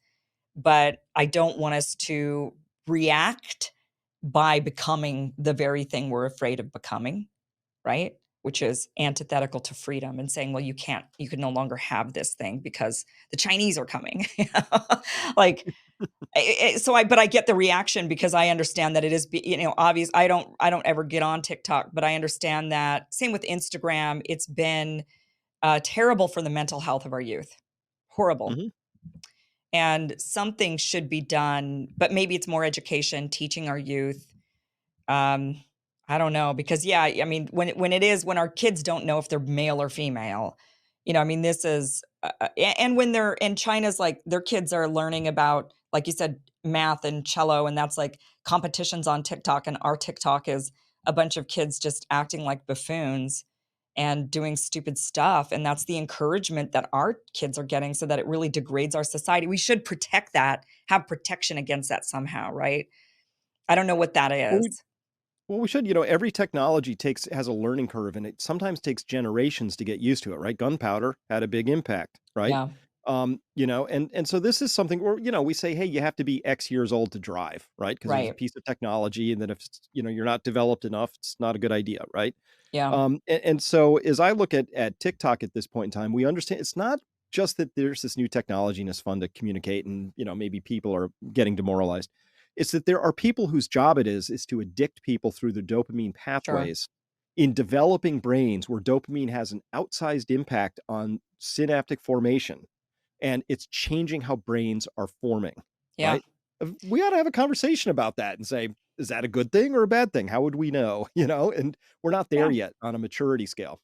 Speaker 1: but I don't want us to react by becoming the very thing we're afraid of becoming, right? Which is antithetical to freedom and saying, well, you can no longer have this thing because the Chinese are coming. Like, but I get the reaction because I understand that it is, obvious. I don't ever get on TikTok, but I understand that same with Instagram. It's been terrible for the mental health of our youth. Horrible.
Speaker 2: Mhm.
Speaker 1: And something should be done, but maybe it's more education, teaching our youth. um, I don't know because yeah, I mean when our kids don't know if they're male or female, I mean this is and when they're in China's like their kids are learning about like you said math and cello and that's like competitions on TikTok and our TikTok is a bunch of kids just acting like buffoons and doing stupid stuff and that's the encouragement that our kids are getting so that it really degrades our society. We should protect that, have protection against that somehow, right? I don't know what that
Speaker 2: Well,
Speaker 1: is.
Speaker 2: we should, every technology has a learning curve, and it sometimes takes generations to get used to it, right? Gunpowder had a big impact, right?
Speaker 1: Yeah.
Speaker 2: And so this is something where, we say, hey, you have to be X years old to drive, right? Because there's a
Speaker 1: Right.
Speaker 2: piece of technology, and then if you're not developed enough, it's not a good idea, right?
Speaker 1: Yeah.
Speaker 2: And so as I look at TikTok at this point in time, we understand it's not just that there's this new technology and it's fun to communicate, and maybe people are getting demoralized. It's that there are people whose job it is to addict people through the dopamine
Speaker 1: Sure.
Speaker 2: pathways in developing brains where dopamine has an outsized impact on synaptic formation, and it's changing how brains are forming,
Speaker 1: Yeah.
Speaker 2: right? We ought to have a conversation about that and say, is that a good thing or a bad thing? How would we know? And we're not there
Speaker 1: Yeah.
Speaker 2: yet on a maturity scale.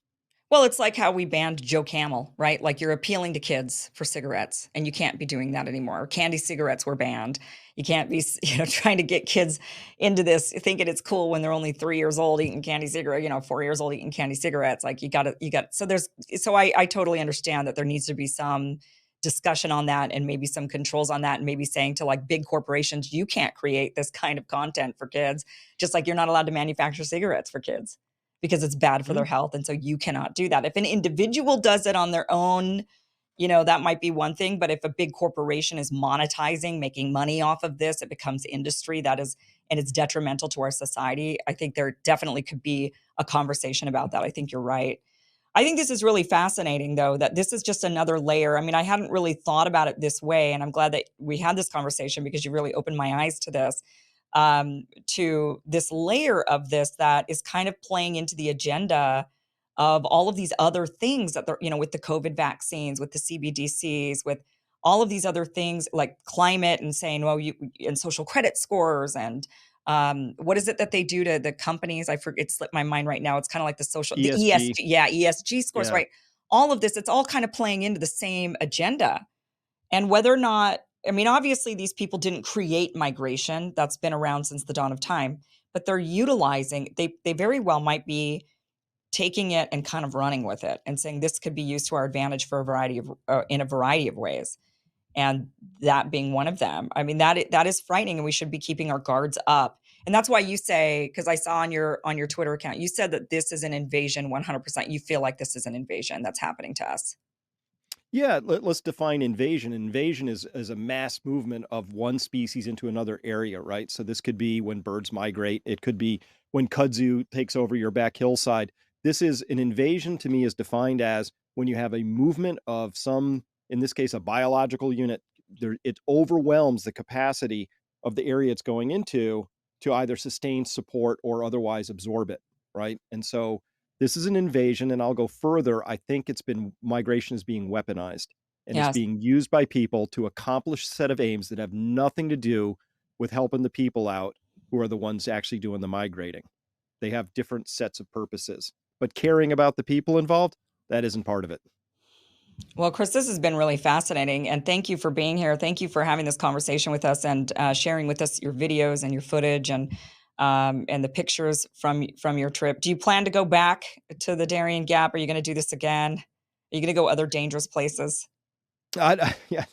Speaker 1: Well, it's like how we banned Joe Camel, right? Like you're appealing to kids for cigarettes, and you can't be doing that anymore. Candy cigarettes were banned. You can't be, trying to get kids into this, thinking it's cool when they're only 3 years old eating candy cigarette, 4 years old eating candy cigarettes. Like you got. So I totally understand that there needs to be some discussion on that, and maybe some controls on that, and maybe saying to like big corporations, you can't create this kind of content for kids, just like you're not allowed to manufacture cigarettes for kids because it's bad for
Speaker 2: Mhm.
Speaker 1: their health, and so you cannot do that. If an individual does it on their own, that might be one thing, but if a big corporation is monetizing, making money off of this, it becomes industry that is and it's detrimental to our society. I think there definitely could be a conversation about that. I think you're right. I think this is really fascinating though, that this is just another layer. I mean, I hadn't really thought about it this way, and I'm glad that we had this conversation because you really opened my eyes to this layer of this that is kind of playing into the agenda of all of these other things that they're, with the COVID vaccines, with the CBDCs, with all of these other things like climate and saying, well, you and social credit scores and what is it that they do to the companies? I forget, it slipped my mind right now. It's kind of like the
Speaker 2: ESG.
Speaker 1: ESG, yeah, ESG scores,
Speaker 2: Yeah.
Speaker 1: right? All of this, it's all kind of playing into the same agenda and whether or not, I mean, obviously, these people didn't create migration. That's been around since the dawn of time, but they're utilizing, they very well might be taking it and kind of running with it and saying this could be used to our advantage for a variety of, in a variety of ways. And that being one of them. I mean, that is frightening and we should be keeping our guards up. And that's why you say, because I saw on your Twitter account, you said that this is an invasion 100%. You feel like this is an invasion that's happening to us.
Speaker 2: Yeah, let's define invasion. Invasion is a mass movement of one species into another area, right? So this could be when birds migrate. It could be when kudzu takes over your back hillside. This is an invasion to me is defined as when you have a movement of some, in this case, a biological unit. There, it overwhelms the capacity of the area it's going into to either sustain support or otherwise absorb it, right? And so this is an invasion, and I'll go further. I think it's been migration is being weaponized, and it's
Speaker 1: Yes.
Speaker 2: being used by people to accomplish a set of aims that have nothing to do with helping the people out who are the ones actually doing the migrating. They have different sets of purposes, but caring about the people involved, that isn't part of it.
Speaker 1: Well, Chris, this has been really fascinating, and thank you for being here. Thank you for having this conversation with us and sharing with us your videos and your footage and the pictures from your trip. Do you plan to go back to the Darien Gap? Are you going to do this again? Are you going to go other dangerous places?
Speaker 2: Yeah,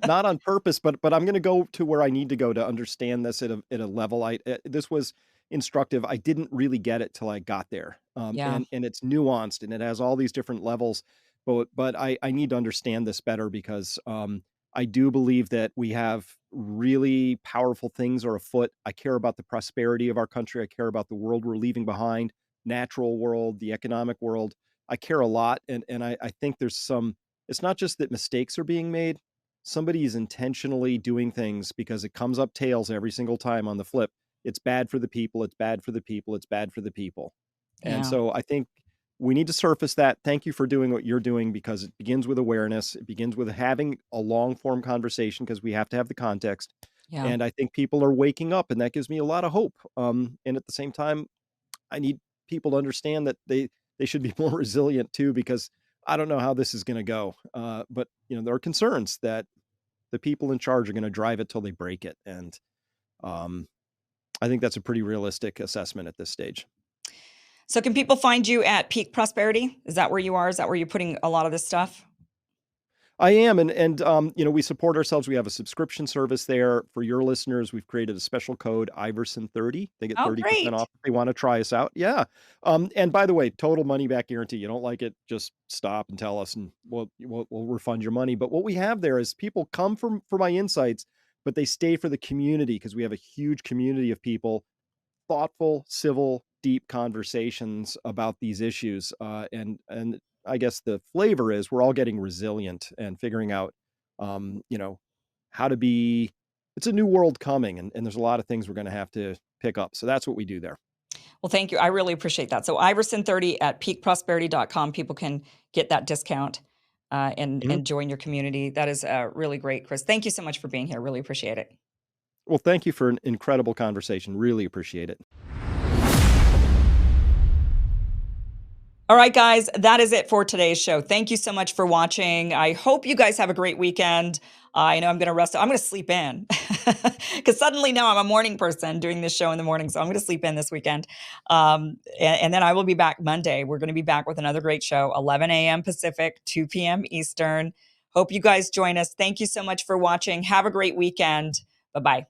Speaker 2: not on purpose, but I'm gonna go to where I need to go to understand this at a level. This was instructive. I didn't really get it till I got there,
Speaker 1: Yeah,
Speaker 2: and it's nuanced and it has all these different levels. But I need to understand this better because I do believe that we have really powerful things are afoot. I care about the prosperity of our country. I care about the world we're leaving behind, natural world, the economic world. I care a lot, and I think there's some it's not just that mistakes are being made. Somebody is intentionally doing things because it comes up tails every single time on the flip. It's bad for the people. It's bad for the people. It's bad for the people. And
Speaker 1: yeah,
Speaker 2: so I think we need to surface that. Thank you for doing what you're doing because it begins with awareness. It begins with having a long form conversation because we have to have the context.
Speaker 1: yeah.
Speaker 2: And I think people are waking up, and that gives me a lot of hope. And at the same time, I need people to understand that they should be more resilient too, because I don't know how this is going to go. But there are concerns that the people in charge are going to drive it till they break it, and um, I think that's a pretty realistic assessment at this stage.
Speaker 1: So, can people find you at Peak Prosperity? Is that where you are? Is that where you're putting a lot of this stuff?
Speaker 2: I am, and we support ourselves. We have a subscription service there for your listeners. We've created a special code Iverson30. They get
Speaker 1: Oh,
Speaker 2: 30%
Speaker 1: great.
Speaker 2: off if they want to try us out. Yeah. And by the way, total money back guarantee. You don't like it, just stop and tell us, and we'll refund your money. But what we have there is people come for my insights, but they stay for the community because we have a huge community of people, thoughtful, civil, deep conversations about these issues. And I guess the flavor is we're all getting resilient and figuring out, um, you know, how to be. It's a new world coming, and there's a lot of things we're going to have to pick up. So that's what we do there.
Speaker 1: Well, thank you. I really appreciate that. So Iverson30 at peakprosperity.com. People can get that discount
Speaker 2: Mhm.
Speaker 1: and join your community. That is really great, Chris. Thank you so much for being here. Really appreciate it.
Speaker 2: Well, thank you for an incredible conversation. Really appreciate it.
Speaker 1: All right, guys, that is it for today's show. Thank you so much for watching. I hope you guys have a great weekend. I know I'm going to rest. I'm going to sleep in because suddenly now I'm a morning person doing this show in the morning. So I'm going to sleep in this weekend. And then I will be back Monday. We're going to be back with another great show, 11 a.m. Pacific, 2 p.m. Eastern. Hope you guys join us. Thank you so much for watching. Have a great weekend. Bye bye.